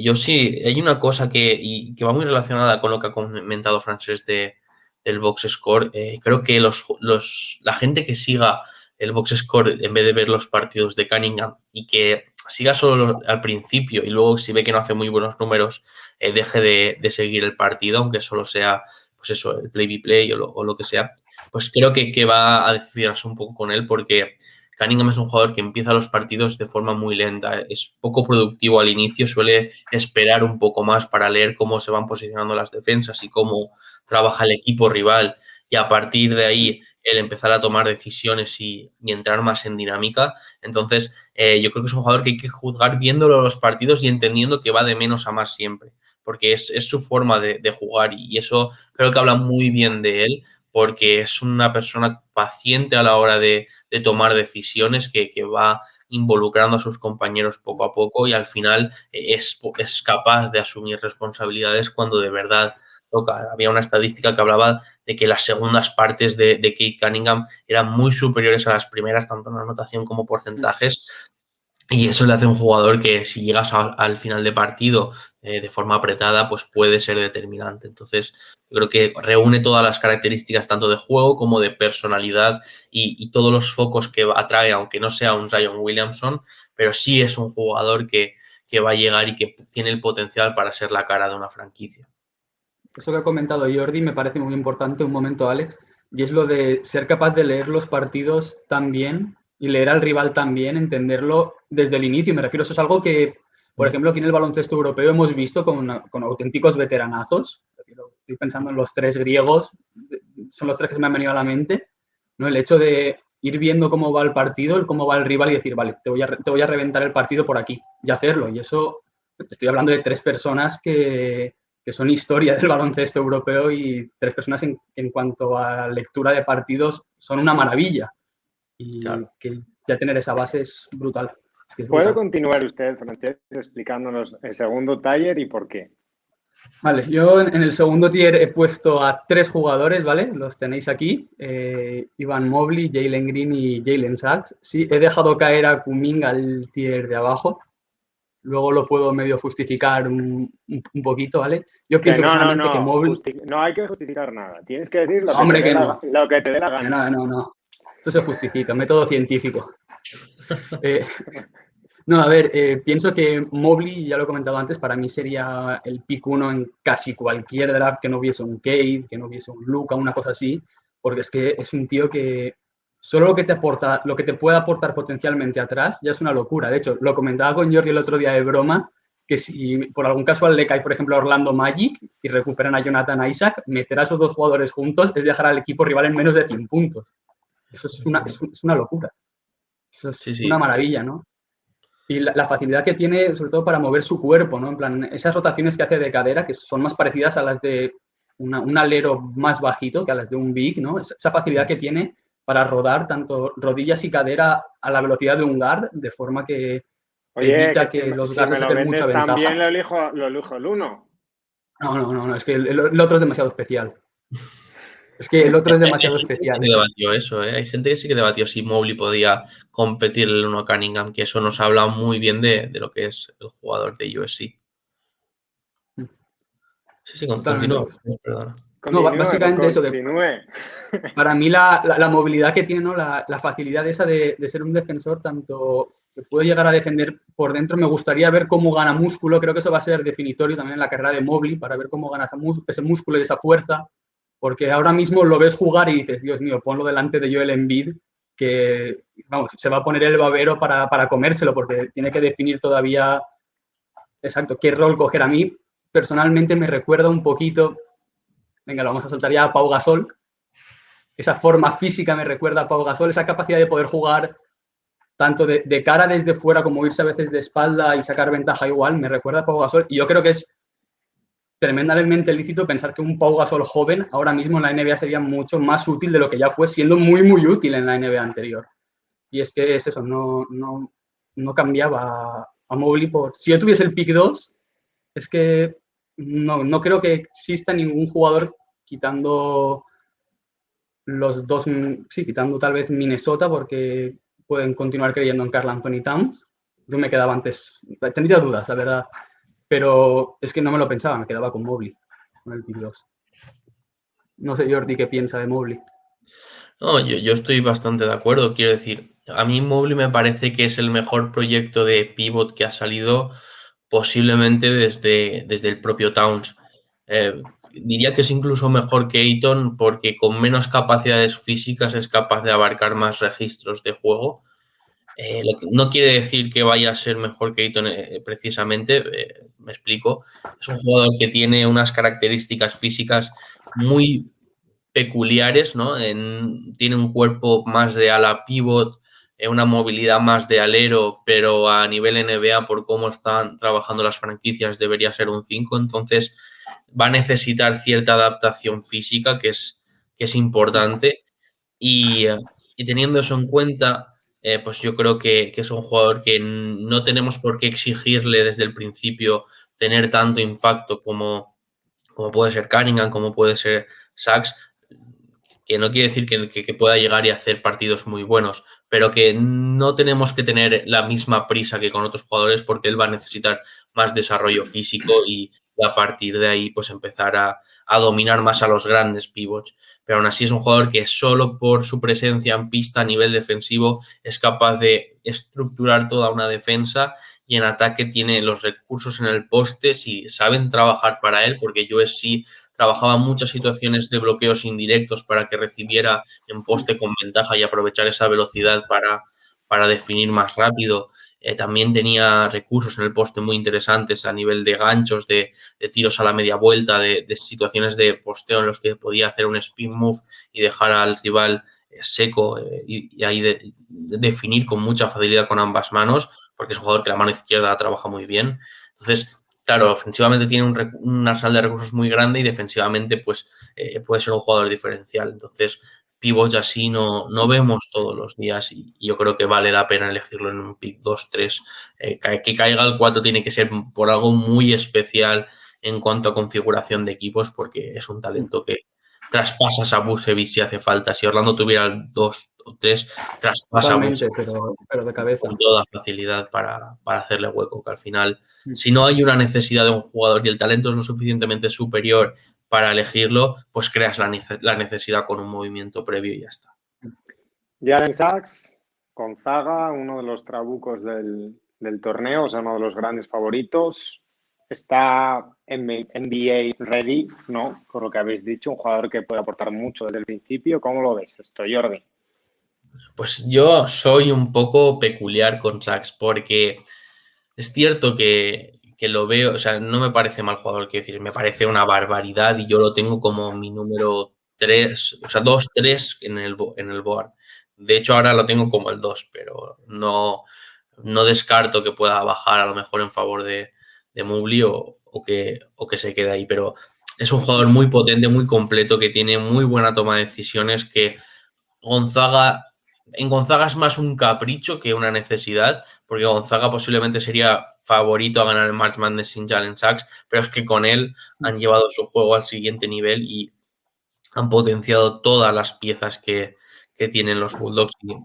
Yo sí, hay una cosa que va muy relacionada con lo que ha comentado Francesc del box score. Creo que la gente que siga el box score, en vez de ver los partidos de Cunningham, y que siga solo al principio y luego, si ve que no hace muy buenos números, deje de seguir el partido, aunque solo sea pues eso, el play-by-play o lo que sea, pues creo que va a decidirse un poco con él, porque Cunningham es un jugador que empieza los partidos de forma muy lenta, es poco productivo al inicio, suele esperar un poco más para leer cómo se van posicionando las defensas y cómo trabaja el equipo rival, y a partir de ahí el empezar a tomar decisiones y entrar más en dinámica. Entonces, yo creo que es un jugador que hay que juzgar viéndolo los partidos y entendiendo que va de menos a más siempre, porque es su forma de jugar, y eso creo que habla muy bien de él, porque es una persona paciente a la hora de tomar decisiones, que va involucrando a sus compañeros poco a poco, y al final es capaz de asumir responsabilidades cuando de verdad toca. Había una estadística que hablaba de que las segundas partes de Cade Cunningham eran muy superiores a las primeras, tanto en anotación como porcentajes, Y eso le hace un jugador que si llegas al final de partido de forma apretada, pues puede ser determinante. Entonces, yo creo que reúne todas las características tanto de juego como de personalidad y todos los focos que atrae, aunque no sea un Zion Williamson, pero sí es un jugador que va a llegar y que tiene el potencial para ser la cara de una franquicia. Eso que ha comentado Jordi me parece muy importante, un momento, Alex, y es lo de ser capaz de leer los partidos tan bien y leer al rival tan bien, entenderlo desde el inicio. Me refiero, eso es algo que, por ejemplo, aquí en el baloncesto europeo hemos visto con auténticos veteranazos. Estoy pensando en los 3 griegos, son los 3 que me han venido a la mente, ¿no? El hecho de ir viendo cómo va el partido, cómo va el rival y decir, vale, te voy a reventar el partido por aquí y hacerlo. Y eso, estoy hablando de 3 personas que son historia del baloncesto europeo y 3 personas en cuanto a lectura de partidos son una maravilla. Y Claro. que ya tener esa base es brutal. Es ¿Puede brutal. continuar usted, Francesc, explicándonos el segundo tier y por qué? Vale, yo en el segundo tier he puesto a 3 jugadores, ¿vale? Los tenéis aquí, Evan Mobley, Jalen Green y Jalen Sachs. Sí, he dejado caer a Kuminga al tier de abajo. Luego lo puedo medio justificar un poquito, ¿vale? Yo pienso personalmente que Mobley... No hay que justificar nada. Tienes que decir lo que, Hombre, te, dé que no. lo que te dé la gana. No. Esto se justifica, método científico. No, a ver, pienso que Mobley, ya lo he comentado antes, para mí sería el pick 1 en casi cualquier draft que no hubiese un Cade, que no hubiese un Luka, una cosa así, porque es que es un tío que solo lo que te aporta, lo que te puede aportar potencialmente atrás ya es una locura. De hecho, lo comentaba con Jordi el otro día de broma, que si por algún casual le cae, por ejemplo, a Orlando Magic y recuperan a Jonathan Isaac, meter a esos 2 jugadores juntos es dejar al equipo rival en menos de 100 puntos. Eso es una locura. Eso es Sí. una maravilla, ¿no? Y la facilidad que tiene, sobre todo para mover su cuerpo, ¿no? En plan, esas rotaciones que hace de cadera, que son más parecidas a las de un alero más bajito que a las de un big, ¿no? Esa facilidad que tiene para rodar tanto rodillas y cadera a la velocidad de un guard, de forma que Oye, evita que que los si guards me lo saquen mucha vendes también, ventaja. lo elijo el uno. No, es que el otro es demasiado especial. Es que el otro es Hay demasiado gente que sí especial. que debatió eso, ¿eh? Hay gente que sí que debatió si Mobley podía competir el 1 a Cunningham, que eso nos habla muy bien de lo que es el jugador de USC. Sí, Totalmente. continúa. Perdona. No, Continúe, básicamente eso, que continúe. para mí la movilidad que tiene, ¿no? La facilidad esa de ser un defensor, tanto que puede llegar a defender por dentro, me gustaría ver cómo gana músculo, creo que eso va a ser definitorio también en la carrera de Mobley, para ver cómo gana ese músculo y esa fuerza, porque ahora mismo lo ves jugar y dices, Dios mío, ponlo delante de Joel Embiid, que vamos, se va a poner el babero para comérselo, porque tiene que definir todavía exacto qué rol coger. A mí, personalmente, me recuerda un poquito, venga, lo vamos a soltar ya a Pau Gasol. Esa forma física me recuerda a Pau Gasol, esa capacidad de poder jugar tanto de cara desde fuera como irse a veces de espalda y sacar ventaja igual, me recuerda a Pau Gasol. Y yo creo que es tremendamente lícito pensar que un Pau Gasol joven ahora mismo en la NBA sería mucho más útil de lo que ya fue, siendo muy útil en la NBA anterior. Y es que es eso, no cambiaba a Mobley por... Si yo tuviese el pick 2, es que no creo que exista ningún jugador quitando los 2, sí, quitando tal vez Minnesota porque pueden continuar creyendo en Karl Anthony Towns. Yo me quedaba antes, tendría dudas, la verdad, pero es que no me lo pensaba, me quedaba con Mobley, con el pick 2. No sé, Jordi, qué piensa de Mobley. No, yo estoy bastante de acuerdo. Quiero decir, a mí Mobley me parece que es el mejor proyecto de pivot que ha salido posiblemente desde el propio Towns. Diría que es incluso mejor que Ayton porque con menos capacidades físicas es capaz de abarcar más registros de juego. No quiere decir que vaya a ser mejor que Ayton precisamente, me explico. Es un jugador que tiene unas características físicas muy peculiares, ¿no? Tiene un cuerpo más de ala pivot, una movilidad más de alero, pero a nivel NBA, por cómo están trabajando las franquicias, debería ser un 5. Entonces, va a necesitar cierta adaptación física, que es importante. Y teniendo eso en cuenta, pues yo creo que es un jugador que no tenemos por qué exigirle desde el principio tener tanto impacto como puede ser Cunningham, como puede ser Sachs. que no quiere decir que pueda llegar y hacer partidos muy buenos, pero que no tenemos que tener la misma prisa que con otros jugadores porque él va a necesitar más desarrollo físico y a partir de ahí pues empezar a dominar más a los grandes pivots. Pero aún así es un jugador que solo por su presencia en pista a nivel defensivo es capaz de estructurar toda una defensa y en ataque tiene los recursos en el poste si saben trabajar para él, porque USC trabajaba muchas situaciones de bloqueos indirectos para que recibiera en poste con ventaja y aprovechar esa velocidad para definir más rápido. También tenía recursos en el poste muy interesantes a nivel de ganchos, de tiros a la media vuelta, de situaciones de posteo en los que podía hacer un spin move y dejar al rival seco y ahí definir con mucha facilidad con ambas manos, porque es un jugador que la mano izquierda la trabaja muy bien. Entonces, claro, ofensivamente tiene un arsenal de recursos muy grande y defensivamente pues puede ser un jugador diferencial. Entonces, pivots así no vemos todos los días y yo creo que vale la pena elegirlo en un pick 2-3. Que caiga el 4 tiene que ser por algo muy especial en cuanto a configuración de equipos porque es un talento que traspasas a Vucevic si hace falta. Si Orlando tuviera el 2 o 3, traspasa a Vucevic pero de cabeza. con toda facilidad para hacerle hueco, que al final, si no hay una necesidad de un jugador y el talento es lo suficientemente superior para elegirlo, pues creas la necesidad con un movimiento previo y ya está. Jalen Sachs, Gonzaga, uno de los trabucos del torneo, o sea, uno de los grandes favoritos. Está en NBA ready, ¿no? Por lo que habéis dicho, un jugador que puede aportar mucho desde el principio. ¿Cómo lo ves esto, Jordi? Pues yo soy un poco peculiar con Sachs porque es cierto que lo veo, o sea, no me parece mal jugador, quiero decir, me parece una barbaridad y yo lo tengo como mi número 3, o sea, 2-3 en el board. De hecho, ahora lo tengo como el 2, pero no descarto que pueda bajar a lo mejor en favor de Mobley o que se quede ahí, pero es un jugador muy potente, muy completo, que tiene muy buena toma de decisiones, que en Gonzaga es más un capricho que una necesidad, porque Gonzaga posiblemente sería favorito a ganar el March Madness sin Jalen Sachs, pero es que con él han llevado su juego al siguiente nivel y han potenciado todas las piezas que tienen los Bulldogs. Y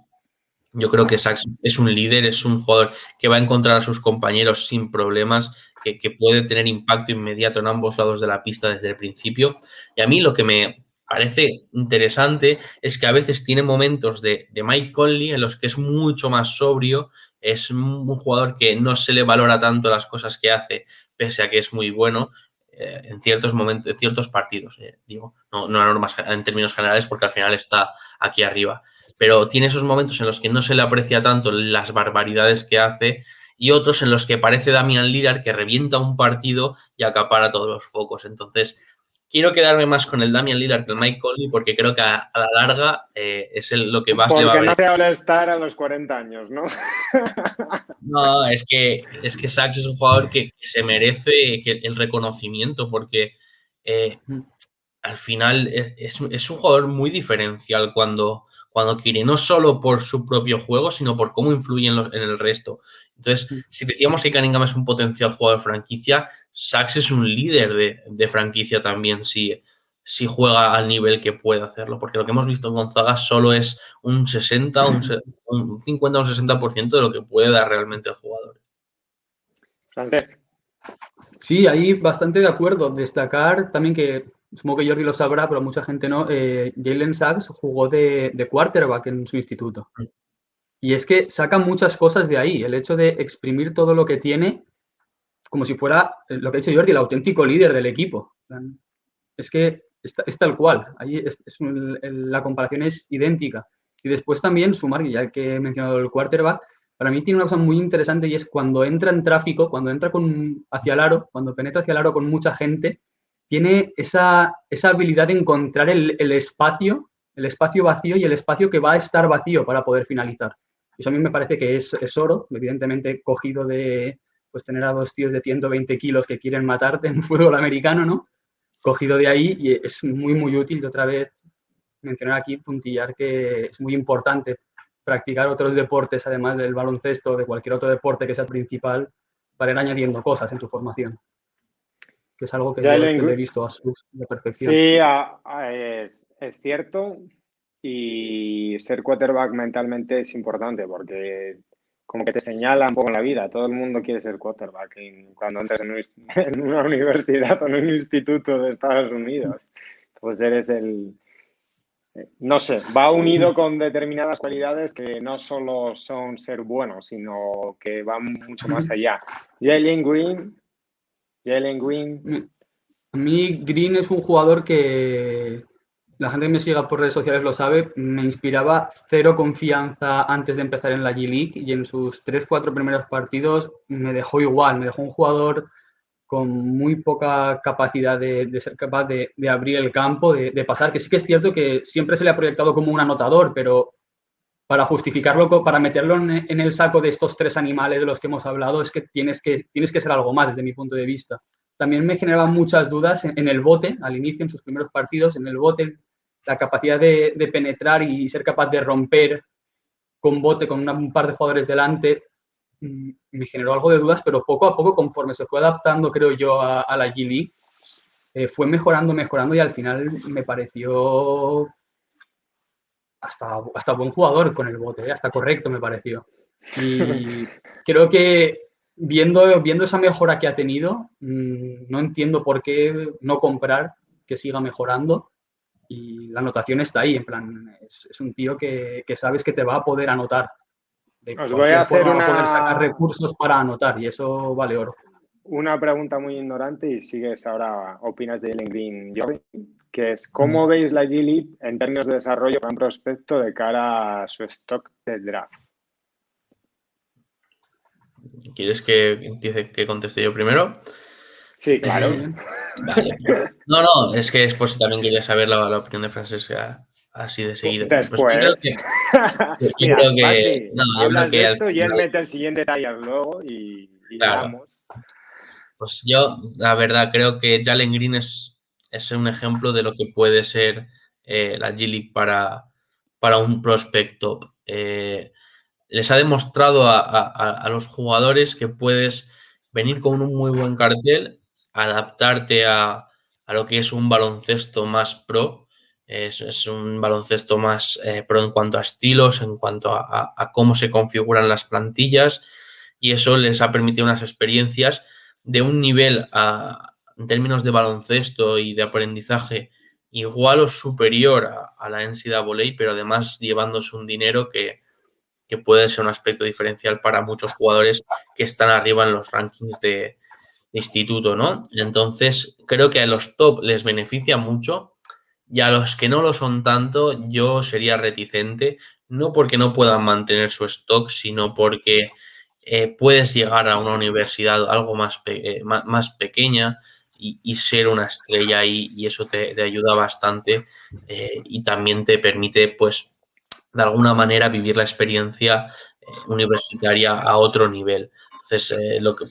yo creo que Sachs es un líder, es un jugador que va a encontrar a sus compañeros sin problemas, que puede tener impacto inmediato en ambos lados de la pista desde el principio. Y a mí lo que me parece interesante es que a veces tiene momentos de Mike Conley en los que es mucho más sobrio, es un jugador que no se le valora tanto las cosas que hace, pese a que es muy bueno en ciertos momentos, en ciertos partidos, digo, no normas en términos generales porque al final está aquí arriba. Pero tiene esos momentos en los que no se le aprecia tanto las barbaridades que hace y otros en los que parece Damian Lillard que revienta un partido y acapara todos los focos. Entonces, quiero quedarme más con el Damian Lillard que el Mike Conley porque creo que a la larga es lo que más le va a ver. Porque no se habla estar a los 40 años, ¿no? No, es que Sachs es un jugador que se merece el reconocimiento porque al final es un jugador muy diferencial cuando quiere, no solo por su propio juego, sino por cómo influye en el resto. Entonces, si decíamos que Cunningham es un potencial jugador franquicia, Sachs es un líder de franquicia también si juega al nivel que puede hacerlo, porque lo que hemos visto en Gonzaga solo es un 60, un 50 o un 60% de lo que puede dar realmente el jugador. Francés. Sí, ahí bastante de acuerdo. Destacar también que, supongo que Jordi lo sabrá, pero mucha gente no, Jalen Sachs jugó de quarterback en su instituto. Y es que saca muchas cosas de ahí. El hecho de exprimir todo lo que tiene, como si fuera, lo que ha dicho Jordi, el auténtico líder del equipo. Es que es tal cual. Ahí la comparación es idéntica. Y después también sumar, ya que he mencionado el quarterback, para mí tiene una cosa muy interesante y es cuando entra en tráfico, cuando entra hacia el aro, cuando penetra hacia el aro con mucha gente, tiene esa habilidad de encontrar el espacio vacío y el espacio que va a estar vacío para poder finalizar. Eso a mí me parece que es oro, evidentemente cogido de pues tener a dos tíos de 120 kilos que quieren matarte en fútbol americano, ¿no? Cogido de ahí y es muy, muy útil. Y otra vez mencionar aquí, puntillar que es muy importante practicar otros deportes, además del baloncesto o de cualquier otro deporte que sea principal, para ir añadiendo cosas en tu formación. que es algo que yo Jalen le he Green, visto a sus de perfección. sí, es cierto. Y ser quarterback mentalmente es importante porque como que te señala un poco en la vida. Todo el mundo quiere ser quarterback cuando entras en una universidad o en un instituto de Estados Unidos. Pues eres no sé, va unido con determinadas cualidades que no solo son ser buenos, sino que van mucho más allá. Jalen Green. A mí Green es un jugador que la gente que me siga por redes sociales lo sabe, me inspiraba cero confianza antes de empezar en la G-League y en sus 3-4 primeros partidos me dejó igual, me dejó un jugador con muy poca capacidad de ser capaz de abrir el campo, de pasar, que sí que es cierto que siempre se le ha proyectado como un anotador, pero para justificarlo, para meterlo en el saco de estos 3 animales de los que hemos hablado, es que tienes que ser algo más desde mi punto de vista. También me generaban muchas dudas en el bote, al inicio, en sus primeros partidos, en el bote, la capacidad de penetrar y ser capaz de romper con bote, con un par de jugadores delante, me generó algo de dudas, pero poco a poco, conforme se fue adaptando, creo yo, a la G-League, fue mejorando y al final me pareció hasta buen jugador con el bote, hasta correcto me pareció. Y creo que viendo esa mejora que ha tenido, no entiendo por qué no comprar que siga mejorando. Y la anotación está ahí, en plan, es un tío que sabes que te va a poder anotar. De Os voy a cualquier hacer forma va a poder sacar recursos para anotar y eso vale oro. una pregunta muy ignorante y sigues ahora, opinas de Jalen Green, Jordi, que es ¿cómo veis la G-League en términos de desarrollo para un prospecto de cara a su stock de draft? ¿Quieres que empiece, que conteste yo primero? Sí, claro. Vale. No, es que después también quería saber la opinión de Francesca así de seguido. Pues Después. yo Mira, creo va que, así. no, yo creo Hablas que de al esto y él final, mete el siguiente taller luego y le claro, damos. pues yo la verdad creo que Jalen Green es un ejemplo de lo que puede ser la G-League para un prospect top. Les ha demostrado a los jugadores que puedes venir con un muy buen cartel, adaptarte a lo que es un baloncesto más pro. Es un baloncesto más pro en cuanto a estilos, en cuanto a cómo se configuran las plantillas, y eso les ha permitido unas experiencias de un nivel en términos de baloncesto y de aprendizaje igual o superior a la NCAA, pero además llevándose un dinero que puede ser un aspecto diferencial para muchos jugadores que están arriba en los rankings de instituto, ¿no? Entonces, creo que a los top les beneficia mucho y a los que no lo son tanto, yo sería reticente, no porque no puedan mantener su stock, sino porque puedes llegar a una universidad algo más pequeña y ser una estrella y eso te ayuda bastante y también te permite, pues, de alguna manera vivir la experiencia universitaria a otro nivel. Entonces,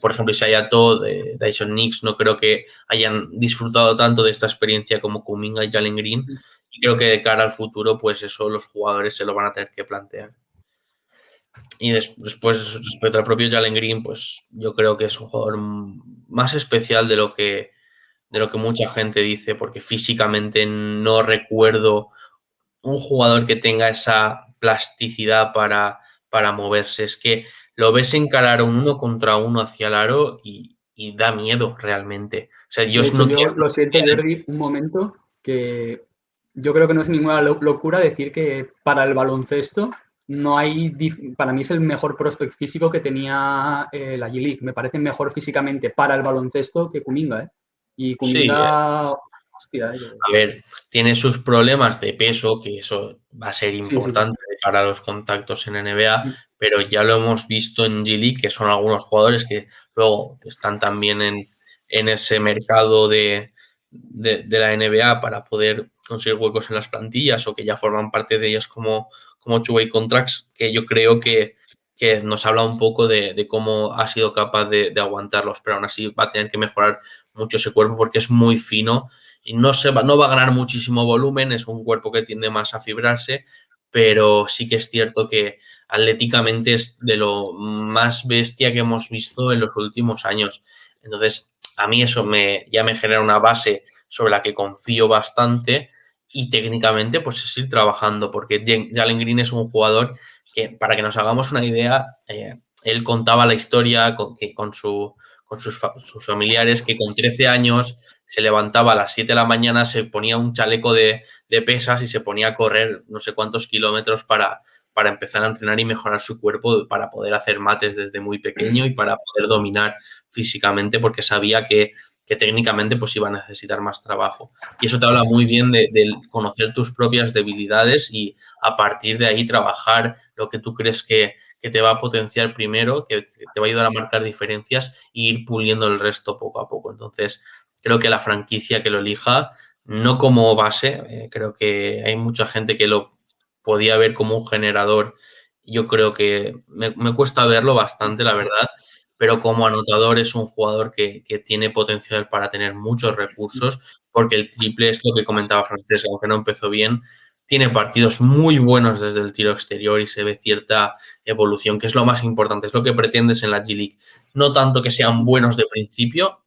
por ejemplo, Isaiah Todd, Dyson Nix, no creo que hayan disfrutado tanto de esta experiencia como Kuminga y Jalen Green, y creo que de cara al futuro, pues eso los jugadores se lo van a tener que plantear. Y después, respecto al propio Jalen Green, pues yo creo que es un jugador más especial de lo que mucha gente dice, porque físicamente no recuerdo un jugador que tenga esa plasticidad para moverse. Es que lo ves encarar un 1 contra 1 hacia el aro y da miedo realmente. O sea, yo De hecho, no yo quiero... lo siento, Jordi, un momento, que yo creo que no es ninguna locura decir que para el baloncesto no hay, para mí es el mejor prospect físico que tenía la G-League. Me parece mejor físicamente para el baloncesto que Kuminga, ¿eh? Y Sí, Kuminga, hostia, a ver, tiene sus problemas de peso, que eso va a ser sí, sí. importante de cara a los contactos en NBA, pero ya lo hemos visto en G-League, que son algunos jugadores que luego están también en ese mercado de la NBA para poder conseguir huecos en las plantillas o que ya forman parte de ellas como two-way contracts, que yo creo que nos habla un poco de cómo ha sido capaz de aguantarlos, pero aún así va a tener que mejorar mucho ese cuerpo porque es muy fino y no va a ganar muchísimo volumen, es un cuerpo que tiende más a fibrarse, pero sí que es cierto que atléticamente es de lo más bestia que hemos visto en los últimos años. Entonces, a mí eso ya me genera una base sobre la que confío bastante y técnicamente pues es ir trabajando, porque Jalen Green es un jugador que, para que nos hagamos una idea, él contaba la historia con sus familiares, que con 13 años se levantaba a las 7 de la mañana, se ponía un chaleco de pesas y se ponía a correr no sé cuántos kilómetros para empezar a entrenar y mejorar su cuerpo, para poder hacer mates desde muy pequeño y para poder dominar físicamente, porque sabía que técnicamente pues iba a necesitar más trabajo. Y eso te habla muy bien de conocer tus propias debilidades y a partir de ahí trabajar lo que tú crees que te va a potenciar primero, que te va a ayudar a marcar diferencias e ir puliendo el resto poco a poco. Entonces, creo que la franquicia que lo elija, no como base, creo que hay mucha gente que lo podía ver como un generador. Yo creo que me cuesta verlo bastante, la verdad, pero como anotador es un jugador que tiene potencial para tener muchos recursos, porque el triple es lo que comentaba Francesc, aunque no empezó bien, tiene partidos muy buenos desde el tiro exterior y se ve cierta evolución, que es lo más importante, es lo que pretendes en la G-League. No tanto que sean buenos de principio,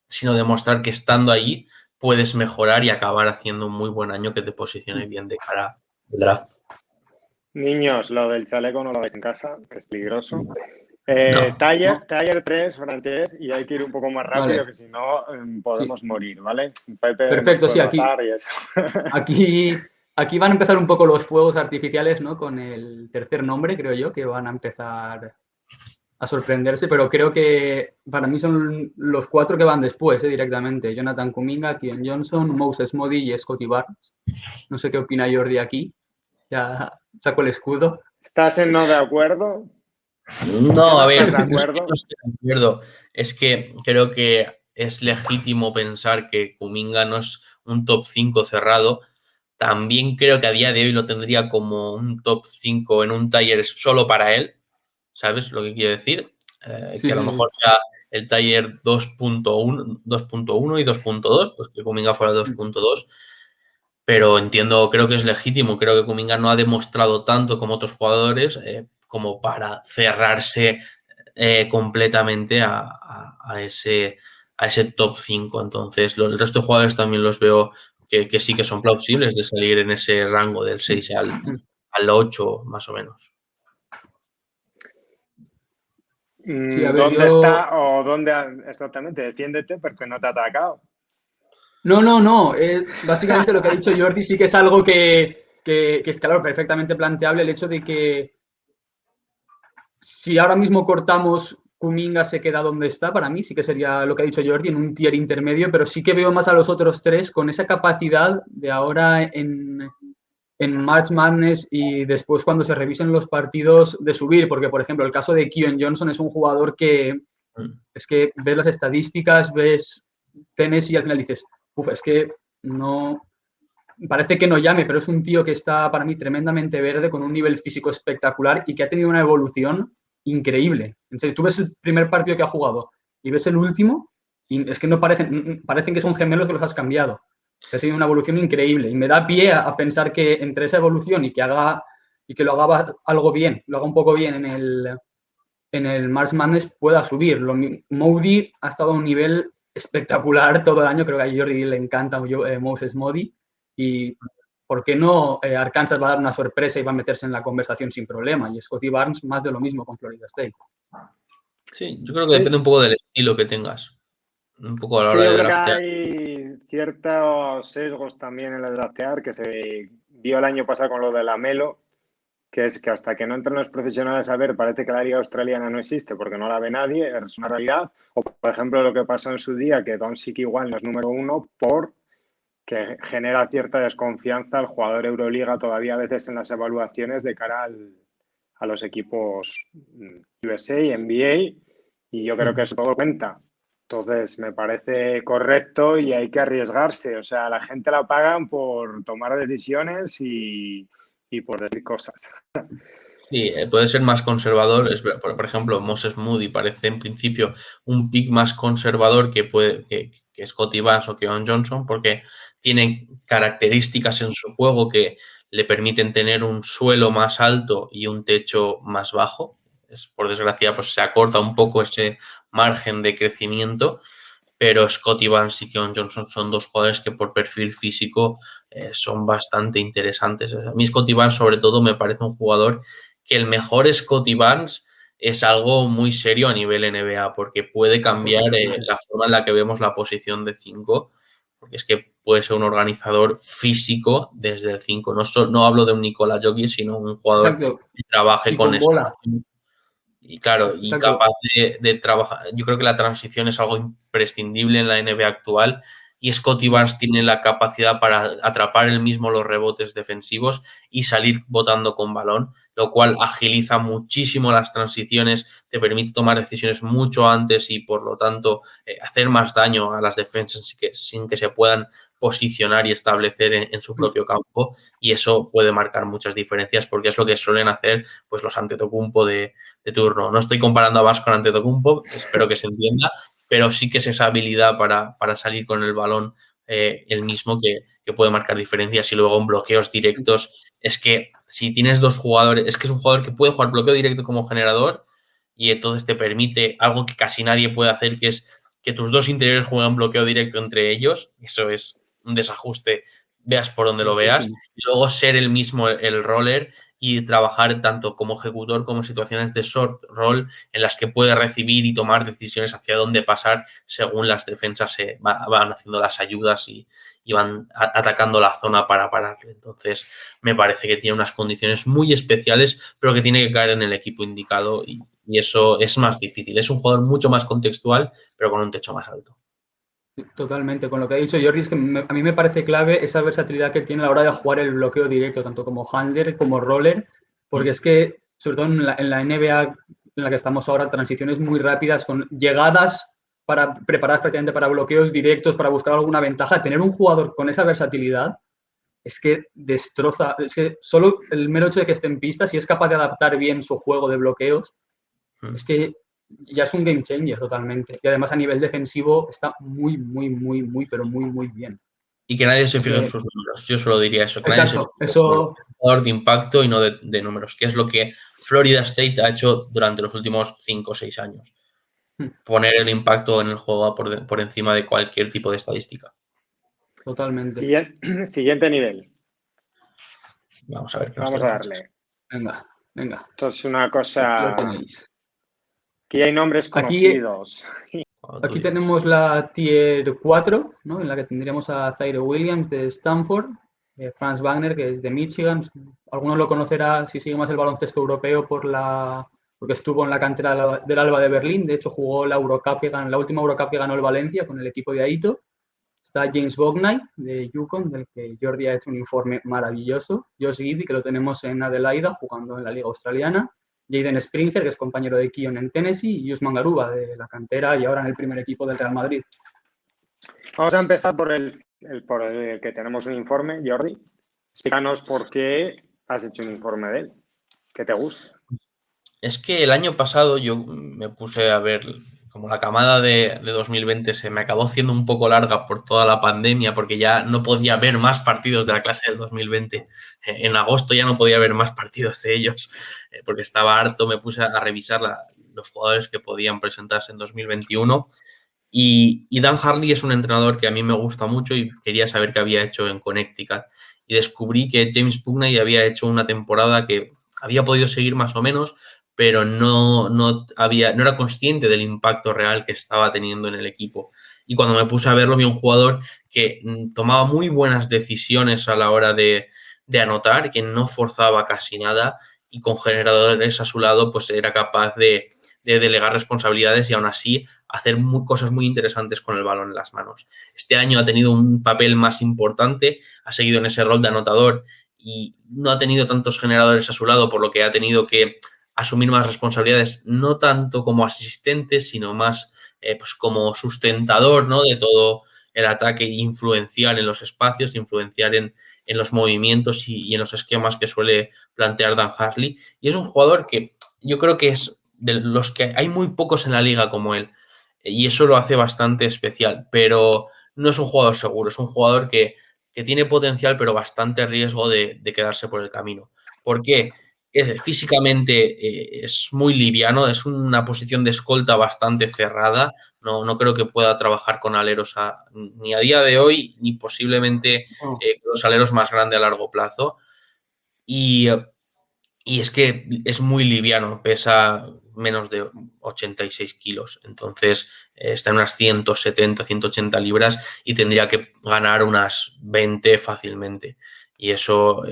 sino demostrar que estando ahí puedes mejorar y acabar haciendo un muy buen año que te posicione bien de cara al draft. Niños, lo del chaleco no lo veis en casa, que es peligroso. No. Taller 3, Francesc, y hay que ir un poco más rápido, Vale. que si no podemos morir, ¿vale? Pepe Perfecto, nos sí, puede matar y eso. Aquí van a empezar un poco los fuegos artificiales, ¿no? Con el tercer nombre, creo yo, que van a empezar a sorprenderse, pero creo que para mí son los 4 que van después, directamente. Jonathan Kuminga, Keon Johnson, Moses Moody y Scottie Barnes. No sé qué opina Jordi aquí. Ya saco el escudo. ¿Estás en no de acuerdo? No, a ver, ¿Estás de acuerdo? no estoy de acuerdo. Es que creo que es legítimo pensar que Kuminga no es un top 5 cerrado. También creo que a día de hoy lo tendría como un top 5 en un taller solo para él. ¿Sabes lo que quiero decir? Que a lo mejor sea el taller 2.1 y 2.2, pues que Kuminga fuera 2.2. Pero creo que es legítimo. Creo que Kuminga no ha demostrado tanto como otros jugadores como para cerrarse completamente a ese top 5. Entonces, el resto de jugadores también los veo que sí que son plausibles de salir en ese rango del 6 al 8, más o menos. Sí, a ver, ¿Dónde está o dónde exactamente? Defiéndete porque no te ha atacado. No. Básicamente lo que ha dicho Jordi sí que es algo que es, claro, perfectamente planteable, el hecho de que si ahora mismo cortamos, Kuminga se queda donde está, para mí sí que sería lo que ha dicho Jordi, en un tier intermedio, pero sí que veo más a los otros 3 con esa capacidad de ahora en March Madness y después cuando se revisen los partidos de subir, porque por ejemplo el caso de Keon Johnson es un jugador que es que ves las estadísticas, ves Tennessee y al final dices, es que no, parece que no llame, pero es un tío que está para mí tremendamente verde, con un nivel físico espectacular y que ha tenido una evolución increíble. En serio, tú ves el primer partido que ha jugado y ves el último y es que no parecen que son gemelos que los has cambiado. Ha tenido una evolución increíble y me da pie a pensar que entre esa evolución y que lo haga algo bien, lo haga un poco bien en el March Madness pueda subir. Moody ha estado a un nivel espectacular todo el año, creo que a Jordi le encanta Moses Moody y ¿por qué no Arkansas va a dar una sorpresa y va a meterse en la conversación sin problema? Y Scottie Barnes más de lo mismo con Florida State. Sí, yo creo que depende un poco del estilo que tengas. Un poco a la hora yo de creo que draftear. hay ciertos sesgos también en el draftear que se vio el año pasado con lo de la Melo, que es que hasta que no entran los profesionales a ver, parece que la liga australiana no existe porque no la ve nadie, es una realidad. O, por ejemplo, lo que pasó en su día, que Doncic igual no es número 1 porque genera cierta desconfianza al jugador Euroliga todavía a veces en las evaluaciones de cara a los equipos USA, NBA, y yo creo que eso todo cuenta. Entonces, me parece correcto y hay que arriesgarse. O sea, la gente la pagan por tomar decisiones y por decir cosas. Sí, puede ser más conservador. Por ejemplo, Moses Moody parece en principio un pick más conservador que Scottie Barnes o Keon Johnson, porque tiene características en su juego que le permiten tener un suelo más alto y un techo más bajo. Por desgracia, pues se acorta un poco ese margen de crecimiento, pero Scottie Barnes y Keon Johnson son dos jugadores que por perfil físico son bastante interesantes. A mí Scottie Barnes sobre todo me parece un jugador que el mejor Scottie Barnes es algo muy serio a nivel NBA, porque puede cambiar la forma en la que vemos la posición de 5, porque es que puede ser un organizador físico desde el 5. No hablo de un Nikola Jokic, sino un jugador que trabaje con bola. Y claro, y capaz de trabajar. Yo creo que la transición es algo imprescindible en la NBA actual y Scottie Barnes tiene la capacidad para atrapar él mismo los rebotes defensivos y salir botando con balón, lo cual agiliza muchísimo las transiciones, te permite tomar decisiones mucho antes y por lo tanto hacer más daño a las defensas sin que se puedan posicionar y establecer en su propio campo, y eso puede marcar muchas diferencias porque es lo que suelen hacer pues los Antetokounmpo de turno. No estoy comparando a Bass con Antetokounmpo, espero que se entienda, pero sí que es esa habilidad para salir con el balón el mismo que puede marcar diferencias. Y luego en bloqueos directos, es que si tienes dos jugadores, es que es un jugador que puede jugar bloqueo directo como generador y entonces te permite algo que casi nadie puede hacer, que es que tus dos interiores juegan bloqueo directo entre ellos. Eso es un desajuste, veas por donde lo veas. Y luego ser el mismo el roller y trabajar tanto como ejecutor como en situaciones de short roll en las que puede recibir y tomar decisiones hacia dónde pasar según las defensas van haciendo las ayudas y van atacando la zona para pararle. Entonces me parece que tiene unas condiciones muy especiales, pero que tiene que caer en el equipo indicado y eso es más difícil. Es un jugador mucho más contextual, pero con un techo más alto. Totalmente, con lo que ha dicho Jordi, es que a mí me parece clave esa versatilidad que tiene a la hora de jugar el bloqueo directo, tanto como handler como roller, porque es que, sobre todo en la NBA en la que estamos ahora, transiciones muy rápidas, con llegadas preparadas prácticamente para bloqueos directos, para buscar alguna ventaja. Tener un jugador con esa versatilidad es que destroza, es que solo el mero hecho de que esté en pista, si es capaz de adaptar bien su juego de bloqueos, es que ya es un game changer totalmente. Y además a nivel defensivo está muy, pero muy bien. Y que nadie se fije en sus números. Yo solo diría eso. Que exacto. Nadie se fije en un jugador de impacto y no de números, que es lo que Florida State ha hecho durante los últimos 5 o 6 años. Poner el impacto en el juego por encima de cualquier tipo de estadística. Totalmente. Siguiente nivel. Vamos a ver qué Vamos a darle. Venga. Esto es una cosa. Aquí lo tenéis. Aquí hay nombres conocidos. Aquí tenemos la Tier 4, ¿no? En la que tendríamos a Zaire Williams de Stanford, Franz Wagner, que es de Michigan. Algunos lo conocerán si sigue más el baloncesto europeo porque estuvo en la cantera del Alba de Berlín. De hecho, jugó la última Eurocup que ganó el Valencia con el equipo de Aito. Está James Bouknight de Yukon, del que Jordi ha hecho un informe maravilloso. Josh Giddey, que lo tenemos en Adelaida, jugando en la Liga Australiana. Jaden Springer, que es compañero de Keon en Tennessee. Y Usman Garuba, de la cantera y ahora en el primer equipo del Real Madrid. Vamos a empezar por el que tenemos un informe, Jordi. Explícanos por qué has hecho un informe de él. ¿Qué te gusta? Es que el año pasado yo me puse a ver, como la camada de 2020 se me acabó haciendo un poco larga por toda la pandemia, porque ya no podía ver más partidos de la clase del 2020. En agosto ya no podía ver más partidos de ellos, porque estaba harto. Me puse a revisar los jugadores que podían presentarse en 2021. Y Dan Harley es un entrenador que a mí me gusta mucho y quería saber qué había hecho en Connecticut. Y descubrí que James Bouknight había hecho una temporada que había podido seguir más o menos, pero no era consciente del impacto real que estaba teniendo en el equipo. Y cuando me puse a verlo, vi un jugador que tomaba muy buenas decisiones a la hora de anotar, que no forzaba casi nada y con generadores a su lado pues era capaz de delegar responsabilidades y aún así hacer cosas muy interesantes con el balón en las manos. Este año ha tenido un papel más importante, ha seguido en ese rol de anotador y no ha tenido tantos generadores a su lado, por lo que ha tenido que asumir más responsabilidades, no tanto como asistente, sino más pues como sustentador, ¿no?, de todo el ataque, influenciar en los espacios, influenciar en los movimientos y en los esquemas que suele plantear Dan Harley. Y es un jugador que yo creo que es de los que hay muy pocos en la liga como él. Y eso lo hace bastante especial, pero no es un jugador seguro, es un jugador que tiene potencial, pero bastante riesgo de quedarse por el camino. ¿Por qué? físicamente es muy liviano, es una posición de escolta bastante cerrada. No creo que pueda trabajar con aleros ni a día de hoy, ni posiblemente Oh. con los aleros más grandes a largo plazo. Y es que es muy liviano, pesa menos de 86 kilos. Entonces está en unas 170, 180 libras y tendría que ganar unas 20 fácilmente. Y eso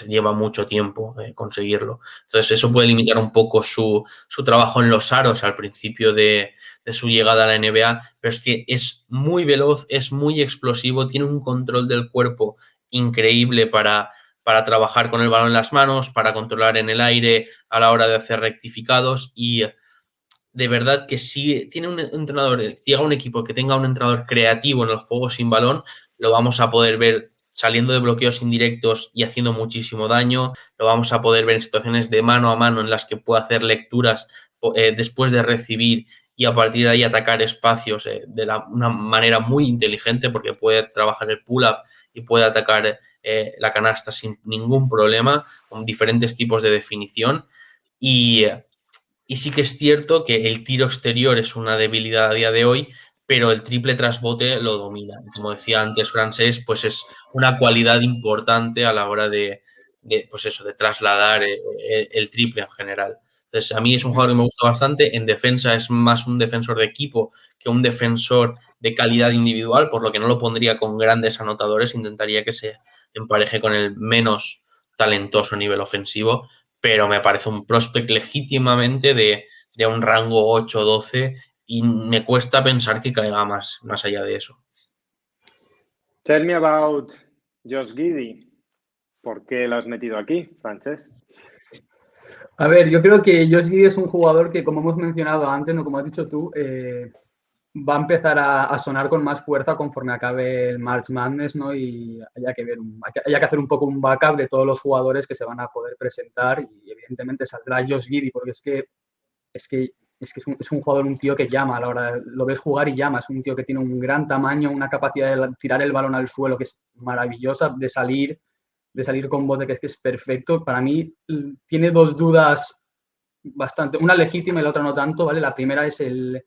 lleva mucho tiempo conseguirlo. Entonces eso puede limitar un poco su trabajo en los aros al principio de su llegada a la NBA, pero es que es muy veloz, es muy explosivo, tiene un control del cuerpo increíble para trabajar con el balón en las manos, para controlar en el aire a la hora de hacer rectificados y de verdad que si tiene un entrenador, llega un equipo que tenga un entrenador creativo en el juego sin balón, lo vamos a poder ver saliendo de bloqueos indirectos y haciendo muchísimo daño, lo vamos a poder ver en situaciones de mano a mano en las que puede hacer lecturas después de recibir y a partir de ahí atacar espacios una manera muy inteligente porque puede trabajar el pull-up y puede atacar la canasta sin ningún problema, con diferentes tipos de definición y sí que es cierto que el tiro exterior es una debilidad a día de hoy, pero el triple trasbote lo domina. Como decía antes Francés, pues es una cualidad importante a la hora pues eso, de trasladar el triple en general. Entonces, a mí es un jugador que me gusta bastante. En defensa es más un defensor de equipo que un defensor de calidad individual, por lo que no lo pondría con grandes anotadores. Intentaría que se empareje con el menos talentoso a nivel ofensivo, pero me parece un prospect legítimamente de un rango 8-12 y me cuesta pensar que caiga más allá de eso. Tell me about Josh Giddey. ¿Por qué lo has metido aquí, Francés? A ver, yo creo que Josh Giddey es un jugador que, como hemos mencionado antes, ¿no? Como has dicho tú, va a empezar a sonar con más fuerza conforme acabe el March Madness, ¿no? Y haya que hacer un poco un backup de todos los jugadores que se van a poder presentar y evidentemente saldrá Josh Giddey porque es un jugador, un tío que llama a la hora, lo ves jugar y llama, es un tío que tiene un gran tamaño, una capacidad de tirar el balón al suelo que es maravillosa, de salir con bote, que es perfecto. Para mí tiene dos dudas bastante, una legítima y la otra no tanto, ¿vale? La primera es el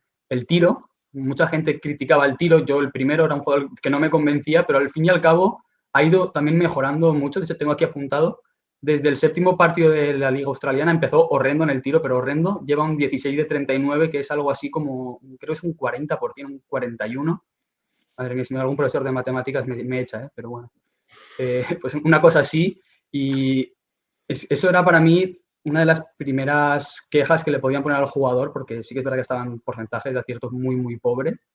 tiro. Mucha gente criticaba el tiro, yo el primero era un jugador que no me convencía, pero al fin y al cabo ha ido también mejorando mucho, de hecho tengo aquí apuntado, desde el séptimo partido de la Liga Australiana empezó horrendo en el tiro, pero horrendo, lleva un 16 de 39, que es algo así como, creo que es un 40%, un 41%. Madre mía, si me algún profesor de matemáticas me echa, pero bueno. Pues una cosa así, y eso era para mí una de las primeras quejas que le podían poner al jugador, porque sí que es verdad que estaban porcentajes de aciertos muy, muy pobres,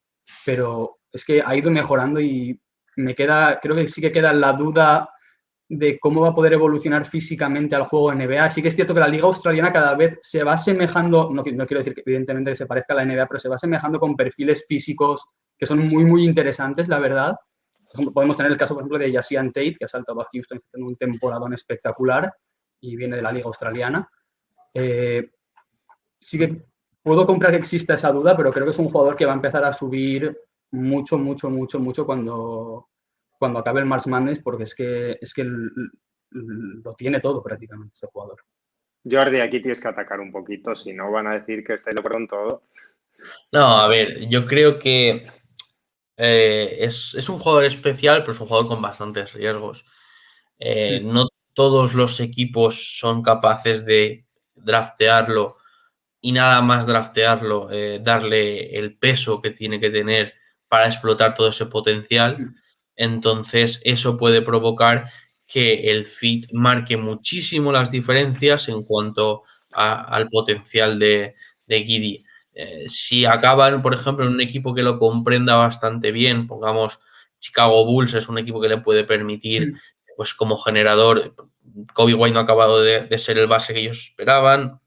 pero es que ha ido mejorando y creo que sí que queda la duda de cómo va a poder evolucionar físicamente al juego NBA. Sí que es cierto que la Liga Australiana cada vez se va asemejando, no quiero decir que evidentemente que se parezca a la NBA, pero se va asemejando con perfiles físicos que son muy, muy interesantes, la verdad. Podemos tener el caso, por ejemplo, de Jassian Tate, que ha saltado a Houston haciendo un temporadón espectacular y viene de la Liga Australiana. Sí que puedo comprar que exista esa duda, pero creo que es un jugador que va a empezar a subir mucho, mucho, mucho, mucho cuando acabe el March Madness, porque es que lo tiene todo prácticamente ese jugador. Jordi, aquí tienes que atacar un poquito, si no van a decir que estáis loco en todo. No, a ver, yo creo que es un jugador especial, pero es un jugador con bastantes riesgos. No todos los equipos son capaces de draftearlo y nada más draftearlo, darle el peso que tiene que tener para explotar todo ese potencial. Entonces, eso puede provocar que el fit marque muchísimo las diferencias en cuanto al potencial de Giddey. Si acaban, por ejemplo, en un equipo que lo comprenda bastante bien, pongamos Chicago Bulls, es un equipo que le puede permitir, pues como generador, Kobe White no ha acabado de ser el base que ellos esperaban,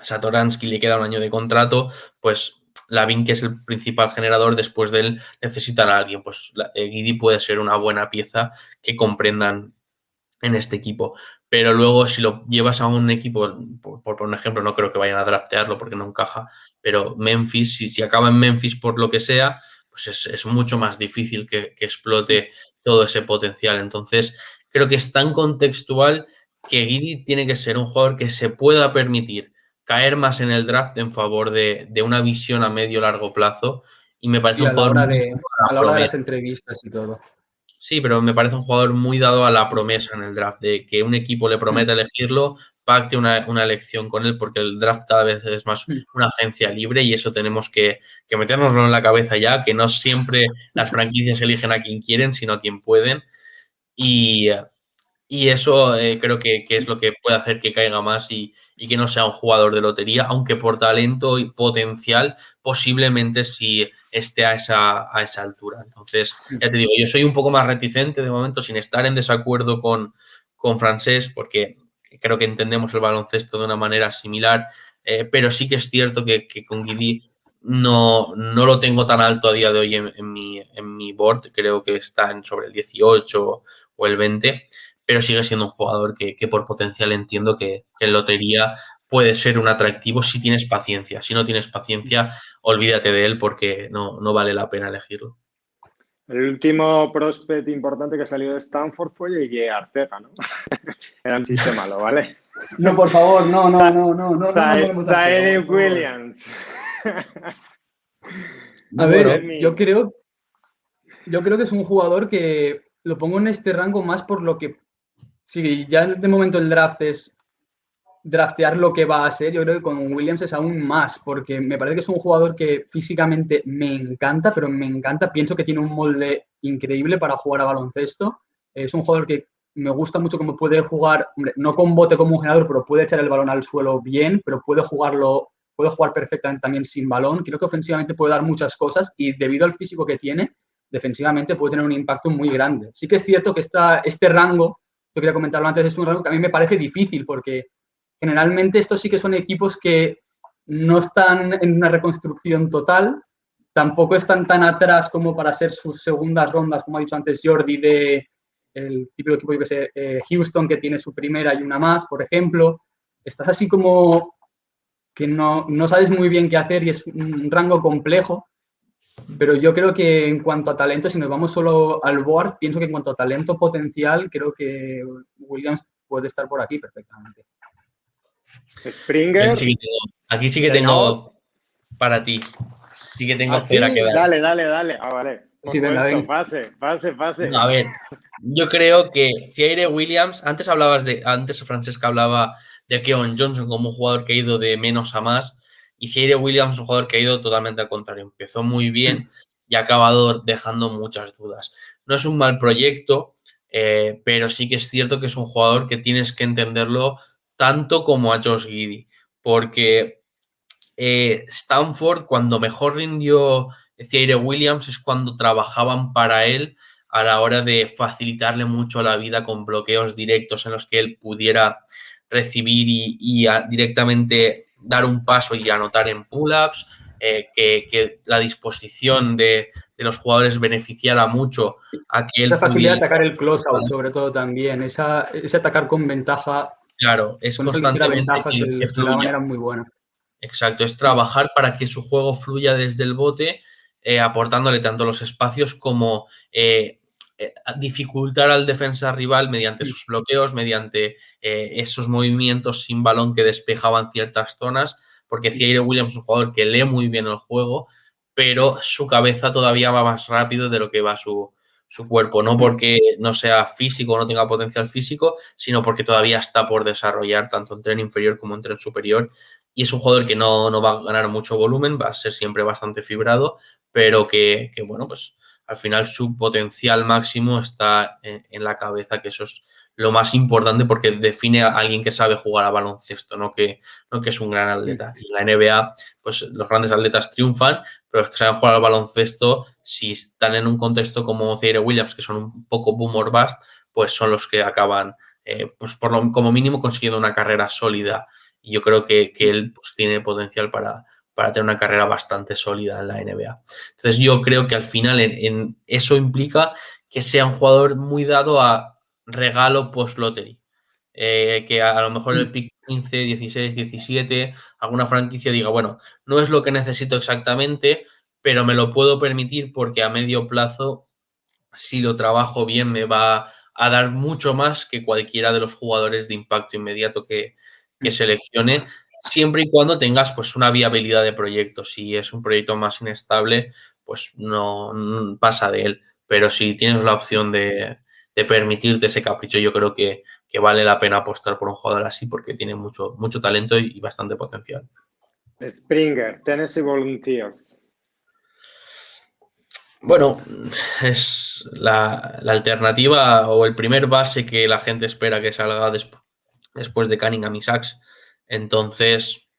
Satoransky le queda un año de contrato, pues Lavin, que es el principal generador, después de él necesitan a alguien. Pues Giddey puede ser una buena pieza que comprendan en este equipo. Pero luego, si lo llevas a un equipo, por un ejemplo, no creo que vayan a draftearlo porque no encaja, pero Memphis, si acaba en Memphis por lo que sea, pues es mucho más difícil que explote todo ese potencial. Entonces, creo que es tan contextual que Giddey tiene que ser un jugador que se pueda permitir caer más en el draft en favor de una visión a medio largo plazo, y me parece Y un a la jugador hora muy de, dado a a la la hora de las promesa. entrevistas y todo. Sí, pero me parece un jugador muy dado a la promesa en el draft, de que un equipo le promete elegirlo, pacte una elección con él, porque el draft cada vez es más una agencia libre, y eso tenemos que metérnoslo en la cabeza ya, que no siempre las franquicias eligen a quien quieren, sino a quien pueden. Y, y eso creo que es lo que puede hacer que caiga más y que no sea un jugador de lotería, aunque por talento y potencial posiblemente sí esté a esa altura. Entonces, ya te digo, yo soy un poco más reticente de momento, sin estar en desacuerdo con Francés, porque creo que entendemos el baloncesto de una manera similar, pero sí que es cierto que con Guidi no lo tengo tan alto a día de hoy en mi board. Creo que está sobre el 18 o el 20, pero sigue siendo un jugador que por potencial entiendo que en lotería puede ser un atractivo si tienes paciencia. Si no tienes paciencia, olvídate de él, porque no vale la pena elegirlo. El último prospect importante que salió de Stanford fue J.J. Arcega, ¿no? Era un chiste malo, ¿vale? No, por favor, no ponemos a Tyree Williams. A ver, Bueno. yo creo que es un jugador que lo pongo en este rango más por lo que, si ya de momento el draft es draftear lo que va a ser, yo creo que con Williams es aún más, porque me parece que es un jugador que físicamente me encanta, pienso que tiene un molde increíble para jugar a baloncesto. Es un jugador que me gusta mucho cómo puede jugar, hombre, no con bote como un generador, pero puede echar el balón al suelo bien, pero puede jugar perfectamente también sin balón. Creo que ofensivamente puede dar muchas cosas, y debido al físico que tiene, defensivamente puede tener un impacto muy grande. Sí que es cierto que este rango, yo quería comentarlo antes, es un rango que a mí me parece difícil, porque generalmente estos sí que son equipos que no están en una reconstrucción total, tampoco están tan atrás como para ser sus segundas rondas, como ha dicho antes Jordi, de el típico equipo, yo que sé, Houston, que tiene su primera y una más, por ejemplo. Estás así como que no sabes muy bien qué hacer, y es un rango complejo, pero yo creo que en cuanto a talento, si nos vamos solo al board, pienso que en cuanto a talento potencial, creo que Williams puede estar por aquí perfectamente. Springer. Aquí sí que tengo para ti. Sí que tengo cera que dar. Dale. Ah, vale. Por Sí, venga, supuesto, pase. No, a ver, yo creo que Tyree Williams, antes Francesca hablaba de Keon Johnson como un jugador que ha ido de menos a más, y Tyree Williams es un jugador que ha ido totalmente al contrario. Empezó muy bien y ha acabado dejando muchas dudas. No es un mal proyecto, pero sí que es cierto que es un jugador que tienes que entenderlo tanto como a Josh Giddey, porque Stanford, cuando mejor rindió Tyree Williams, es cuando trabajaban para él a la hora de facilitarle mucho la vida con bloqueos directos en los que él pudiera recibir y directamente dar un paso y anotar en pull-ups, que la disposición de los jugadores beneficiara mucho a que él esa facilidad pudiera... de atacar el close-out, sobre todo también, ese atacar con ventaja, Claro, es con eso que hiciera constantemente ventaja, que que le daban, fluya. era muy buena. Exacto, es trabajar para que su juego fluya desde el bote, aportándole tanto los espacios como dificultar al defensa rival mediante sus bloqueos, mediante esos movimientos sin balón que despejaban ciertas zonas, porque Tyree Williams es un jugador que lee muy bien el juego, pero su cabeza todavía va más rápido de lo que va su cuerpo, no porque no sea físico o no tenga potencial físico, sino porque todavía está por desarrollar tanto en tren inferior como en tren superior. Y es un jugador que no va a ganar mucho volumen, va a ser siempre bastante fibrado, pero que bueno, pues al final su potencial máximo está en la cabeza, que eso es lo más importante, porque define a alguien que sabe jugar a baloncesto, no que es un gran atleta. Y en la NBA, pues los grandes atletas triunfan, pero los que saben jugar al baloncesto, si están en un contexto como Tyree Williams, que son un poco boom or bust, pues son los que acaban, pues como mínimo, consiguiendo una carrera sólida. Y yo creo que él pues tiene potencial para tener una carrera bastante sólida en la NBA. Entonces yo creo que al final en eso implica que sea un jugador muy dado a regalo post-lottery. Que a lo mejor el pick 15, 16, 17, alguna franquicia diga, bueno, no es lo que necesito exactamente, pero me lo puedo permitir porque a medio plazo, si lo trabajo bien, me va a dar mucho más que cualquiera de los jugadores de impacto inmediato que seleccione, siempre y cuando tengas pues una viabilidad de proyecto. Si es un proyecto más inestable, pues no pasa de él. Pero si tienes la opción de permitirte ese capricho, yo creo que vale la pena apostar por un jugador así porque tiene mucho talento y bastante potencial. Springer, Tennessee Volunteers. Bueno, es la alternativa o el primer base que la gente espera que salga después de Cunningham y Sachs. Entonces,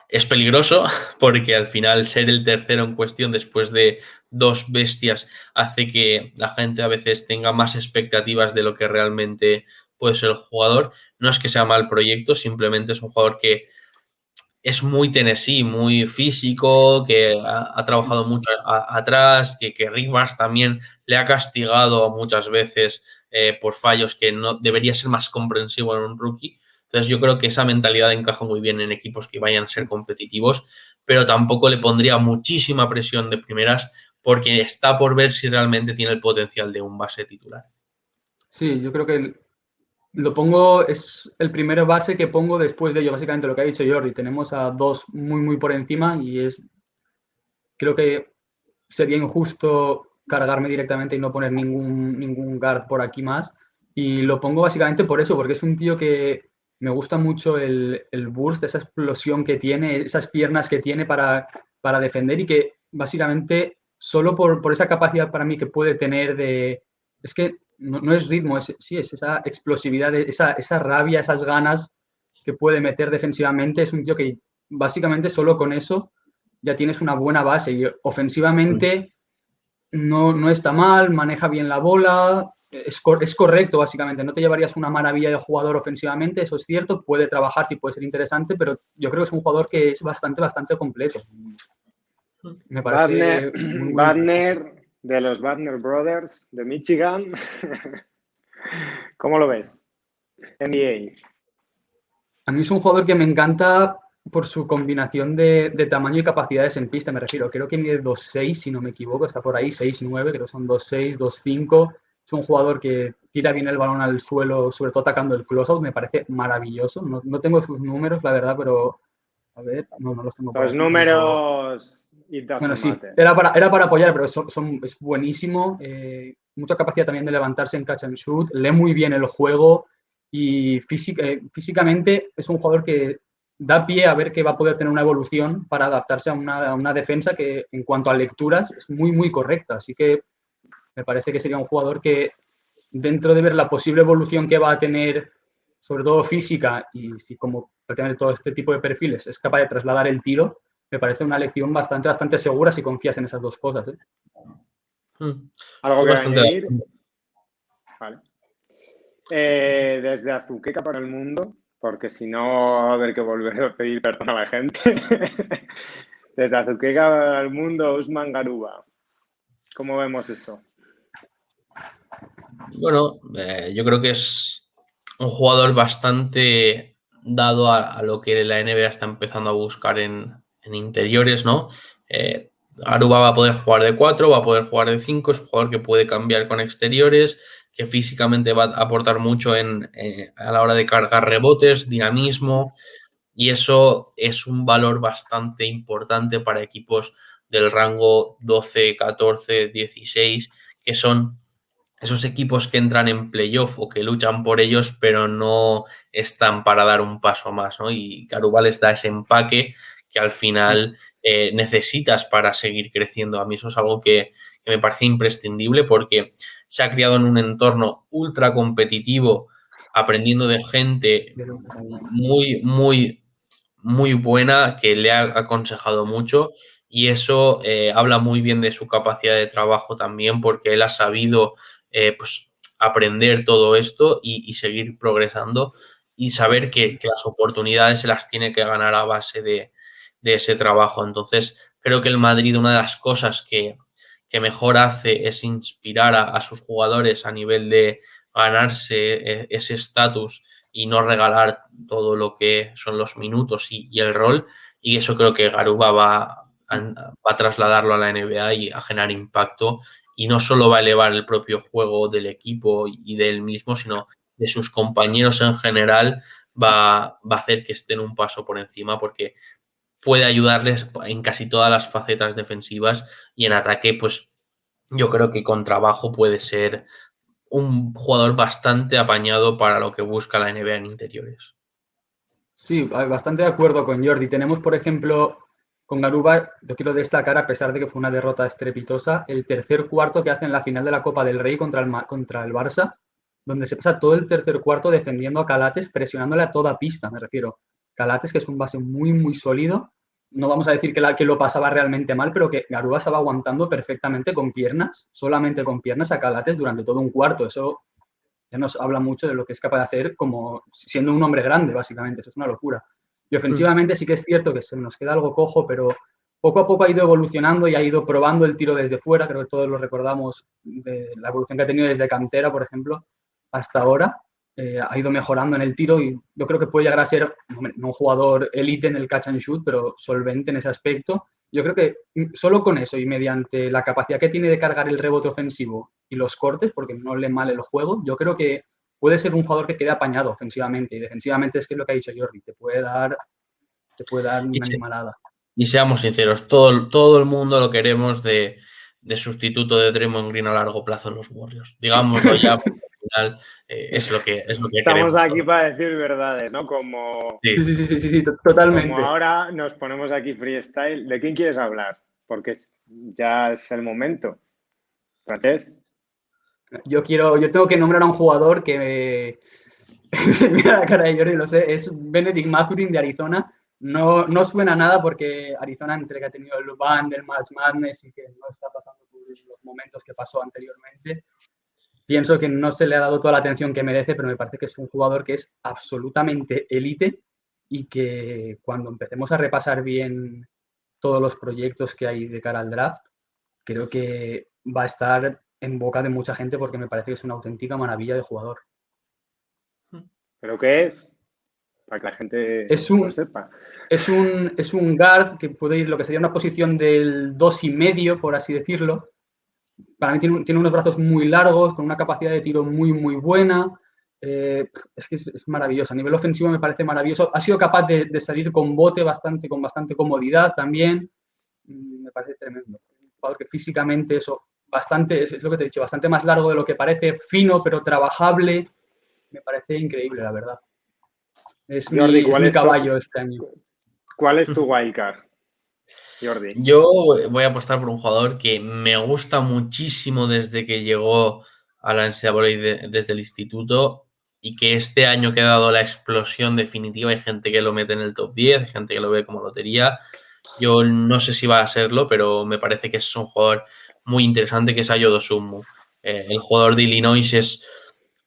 es peligroso porque al final ser el tercero en cuestión después de dos bestias hace que la gente a veces tenga más expectativas de lo que realmente puede ser el jugador. No es que sea mal proyecto, simplemente es un jugador que es muy Tennessee, muy físico, que ha trabajado mucho atrás, que Rick Barnes también le ha castigado muchas veces por fallos que no debería ser más comprensivo en un rookie. Entonces yo creo que esa mentalidad encaja muy bien en equipos que vayan a ser competitivos, pero tampoco le pondría muchísima presión de primeras porque está por ver si realmente tiene el potencial de un base titular. Sí, yo creo que lo pongo, es el primer base que pongo después de ello, básicamente lo que ha dicho Jordi. Tenemos a dos muy por encima y creo que sería injusto cargarme directamente y no poner ningún guard por aquí más. Y lo pongo básicamente por eso, porque es un tío que me gusta mucho el burst, esa explosión que tiene, esas piernas que tiene para defender y que básicamente solo por esa capacidad para mí que puede tener de... Es que no es ritmo, es esa explosividad, esa rabia, esas ganas que puede meter defensivamente. Es un tío que básicamente solo con eso ya tienes una buena base y ofensivamente no está mal, maneja bien la bola, es correcto básicamente, no te llevarías una maravilla de jugador ofensivamente, eso es cierto, puede trabajar, sí puede ser interesante, pero yo creo que es un jugador que es bastante completo. Me parece muy Wagner, de los Wagner Brothers de Michigan. ¿Cómo lo ves? NBA. A mí es un jugador que me encanta por su combinación de tamaño y capacidades en pista, me refiero. Creo que mide 2'6", si no me equivoco, está por ahí, 6'9", creo que son 2'6", 2'5". Es un jugador que tira bien el balón al suelo, sobre todo atacando el closeout, me parece maravilloso. No tengo sus números, la verdad, pero a ver, no los tengo por Los aquí. números, Bueno, sí, era para apoyar, pero es buenísimo. Mucha capacidad también de levantarse en catch and shoot, lee muy bien el juego y físicamente es un jugador que da pie a ver que va a poder tener una evolución para adaptarse a una defensa que en cuanto a lecturas es muy correcta. Así que me parece que sería un jugador que dentro de ver la posible evolución que va a tener, sobre todo física, y si como va a tener todo este tipo de perfiles es capaz de trasladar el tiro, me parece una elección bastante segura si confías en esas dos cosas. ¿Algo que añadir? Vale. Desde Azuqueca para el mundo, porque si no va a haber que volver a pedir perdón a la gente. Desde Azuqueca para el mundo, Usman Garuba. ¿Cómo vemos eso? Bueno, yo creo que es un jugador bastante dado a lo que la NBA está empezando a buscar en interiores, ¿no? Garuba va a poder jugar de 4, va a poder jugar de 5, es un jugador que puede cambiar con exteriores, que físicamente va a aportar mucho a la hora de cargar rebotes, dinamismo, y eso es un valor bastante importante para equipos del rango 12, 14, 16, que son esos equipos que entran en playoff o que luchan por ellos, pero no están para dar un paso más, ¿no? Y Garuba les da ese empaque que al final necesitas para seguir creciendo. A mí eso es algo que me parece imprescindible porque se ha criado en un entorno ultra competitivo, aprendiendo de gente muy buena que le ha aconsejado mucho, y eso habla muy bien de su capacidad de trabajo también, porque él ha sabido pues aprender todo esto y seguir progresando y saber que las oportunidades se las tiene que ganar a base de ese trabajo. Entonces, creo que el Madrid, una de las cosas que mejor hace es inspirar a sus jugadores a nivel de ganarse ese estatus y no regalar todo lo que son los minutos y el rol. Y eso creo que Garuba va a trasladarlo a la NBA y a generar impacto y no solo va a elevar el propio juego del equipo y de él mismo, sino de sus compañeros en general, va a hacer que estén un paso por encima porque puede ayudarles en casi todas las facetas defensivas y en ataque, pues yo creo que con trabajo puede ser un jugador bastante apañado para lo que busca la NBA en interiores. Sí, bastante de acuerdo con Jordi. Tenemos, por ejemplo, con Garuba, yo quiero destacar, a pesar de que fue una derrota estrepitosa, el tercer cuarto que hace en la final de la Copa del Rey contra el Barça, donde se pasa todo el tercer cuarto defendiendo a Calates, presionándole a toda pista, me refiero. Calates, que es un base muy, muy sólido. No vamos a decir que lo pasaba realmente mal, pero que Garuba estaba aguantando perfectamente con piernas, solamente con piernas a Calates durante todo un cuarto. Eso ya nos habla mucho de lo que es capaz de hacer como siendo un hombre grande, básicamente. Eso es una locura. Y ofensivamente sí que es cierto que se nos queda algo cojo, pero poco a poco ha ido evolucionando y ha ido probando el tiro desde fuera. Creo que todos lo recordamos de la evolución que ha tenido desde cantera, por ejemplo, hasta ahora. Ha ido mejorando en el tiro y yo creo que puede llegar a ser, hombre, no un jugador élite en el catch and shoot, pero solvente en ese aspecto. Yo creo que solo con eso y mediante la capacidad que tiene de cargar el rebote ofensivo y los cortes, porque no le mal el juego, yo creo que puede ser un jugador que quede apañado ofensivamente y defensivamente es que es lo que ha dicho Jordi, te puede dar una animalada. Y seamos sinceros, todo el mundo lo queremos de sustituto de Draymond Green a largo plazo en los Warriors. Digámoslo ya, porque al final es lo que Estamos queremos. aquí todos. para decir verdades, ¿no? Como, Sí, totalmente. como ahora nos ponemos aquí freestyle. ¿De quién quieres hablar? Porque ya es el momento. ¿Francés? Yo tengo que nombrar a un jugador que mira la cara de Jordi, lo sé, es Benedict Mathurin de Arizona. No suena nada porque Arizona, entre que ha tenido el ban del March Madness y que no está pasando por los momentos que pasó anteriormente, pienso que no se le ha dado toda la atención que merece, pero me parece que es un jugador que es absolutamente élite y que cuando empecemos a repasar bien todos los proyectos que hay de cara al draft, creo que va a estar en boca de mucha gente porque me parece que es una auténtica maravilla de jugador. ¿Pero qué es? Para que la gente lo sepa. Es un guard que puede ir lo que sería una posición del 2,5, por así decirlo. Para mí tiene unos brazos muy largos, con una capacidad de tiro muy, muy buena. Es que es maravilloso. A nivel ofensivo me parece maravilloso. Ha sido capaz de salir con bote con bastante comodidad también. Me parece tremendo. Un jugador que físicamente es lo que te he dicho, bastante más largo de lo que parece, fino pero trabajable. Me parece increíble, la verdad. Jordi, es mi caballo este año. ¿Cuál es tu wildcard, Jordi? Yo voy a apostar por un jugador que me gusta muchísimo desde que llegó a la NCAA desde el instituto y que este año que ha dado la explosión definitiva. Hay gente que lo mete en el top 10, hay gente que lo ve como lotería. Yo no sé si va a serlo, pero me parece que es un jugador muy interesante, que es Ayo Dosunmu. El jugador de Illinois es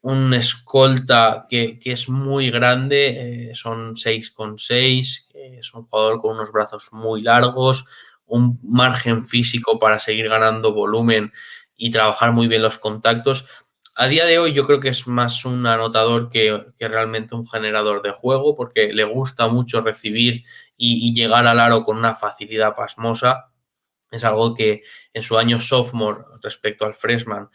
un escolta que es muy grande, son 6,6, es un jugador con unos brazos muy largos, un margen físico para seguir ganando volumen y trabajar muy bien los contactos. A día de hoy yo creo que es más un anotador que realmente un generador de juego, porque le gusta mucho recibir y llegar al aro con una facilidad pasmosa. Es algo que en su año sophomore respecto al freshman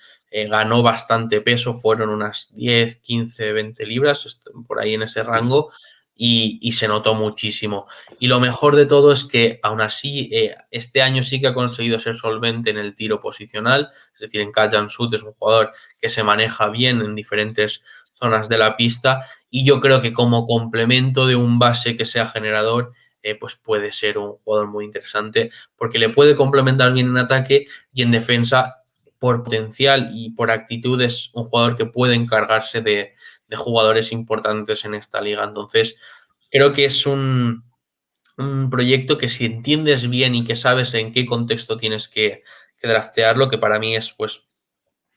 ganó bastante peso, fueron unas 10, 15, 20 libras, por ahí en ese rango, y se notó muchísimo. Y lo mejor de todo es que aún así este año sí que ha conseguido ser solvente en el tiro posicional, es decir, en catch and shoot es un jugador que se maneja bien en diferentes zonas de la pista, y yo creo que como complemento de un base que sea generador, pues puede ser un jugador muy interesante porque le puede complementar bien en ataque y en defensa por potencial y por actitud es un jugador que puede encargarse de jugadores importantes en esta liga. Entonces, creo que es un proyecto que si entiendes bien y que sabes en qué contexto tienes que draftearlo, que para mí es pues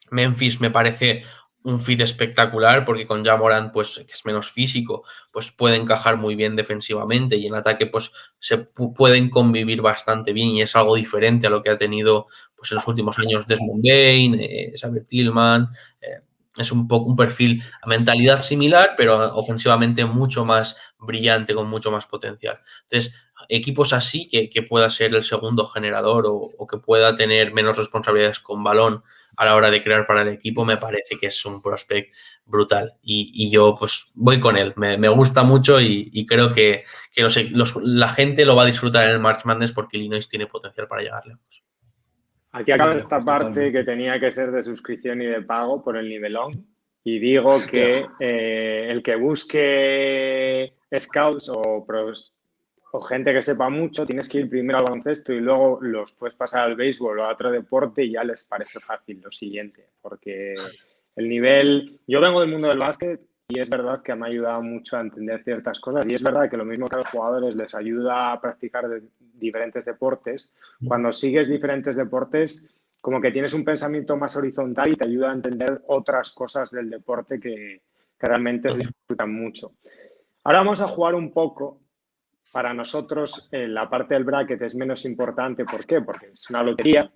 Memphis me parece un fit espectacular porque con Ja Morant, pues, que es menos físico, pues puede encajar muy bien defensivamente y en ataque pues se pueden convivir bastante bien y es algo diferente a lo que ha tenido pues en los últimos años Desmond Bane, Xavier Tillman, es un poco un perfil a mentalidad similar, pero ofensivamente mucho más brillante, con mucho más potencial. Entonces, equipos así que pueda ser el segundo generador o que pueda tener menos responsabilidades con balón a la hora de crear para el equipo, me parece que es un prospect brutal. Y yo pues voy con él. Me gusta mucho y creo que la gente lo va a disfrutar en el March Madness porque Illinois tiene potencial para llegar lejos. Aquí acaba Lejos, esta parte totalmente. que tenía que ser de suscripción y de pago por el nivelón. Y digo que el que busque scouts o gente que sepa mucho, tienes que ir primero al baloncesto y luego los puedes pasar al béisbol o a otro deporte y ya les parece fácil lo siguiente. Porque el nivel... Yo vengo del mundo del básquet y es verdad que me ha ayudado mucho a entender ciertas cosas. Y es verdad que lo mismo que a los jugadores les ayuda a practicar diferentes deportes, cuando sigues diferentes deportes, como que tienes un pensamiento más horizontal y te ayuda a entender otras cosas del deporte que realmente se disfrutan mucho. Ahora vamos a jugar un poco. Para nosotros la parte del bracket es menos importante. ¿Por qué? Porque es una lotería.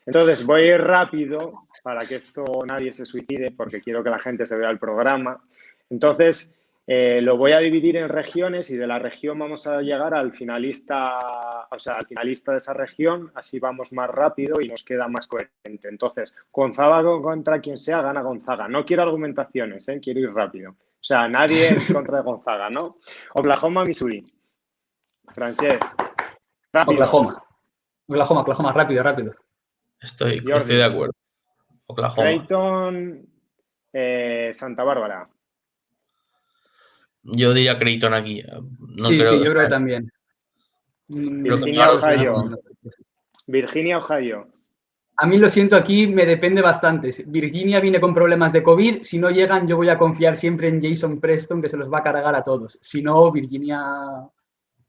Entonces voy a ir rápido para que esto nadie se suicide, porque quiero que la gente se vea el programa. Entonces lo voy a dividir en regiones y de la región vamos a llegar al finalista, o sea, al finalista de esa región, así vamos más rápido y nos queda más coherente. Entonces, Gonzaga contra quien sea, gana Gonzaga. No quiero argumentaciones, quiero ir rápido. O sea, nadie en contra de Gonzaga, ¿no? Oklahoma, Missouri. Francés, rápido. Oklahoma, rápido. Estoy de acuerdo. Oklahoma. Creighton, Santa Bárbara. Yo diría Creighton aquí. No sí, yo creo que también. Virginia, Ohio. Virginia, Ohio. A mí lo siento, aquí me depende bastante. Virginia viene con problemas de COVID. Si no llegan, yo voy a confiar siempre en Jason Preston, que se los va a cargar a todos. Si no, Virginia...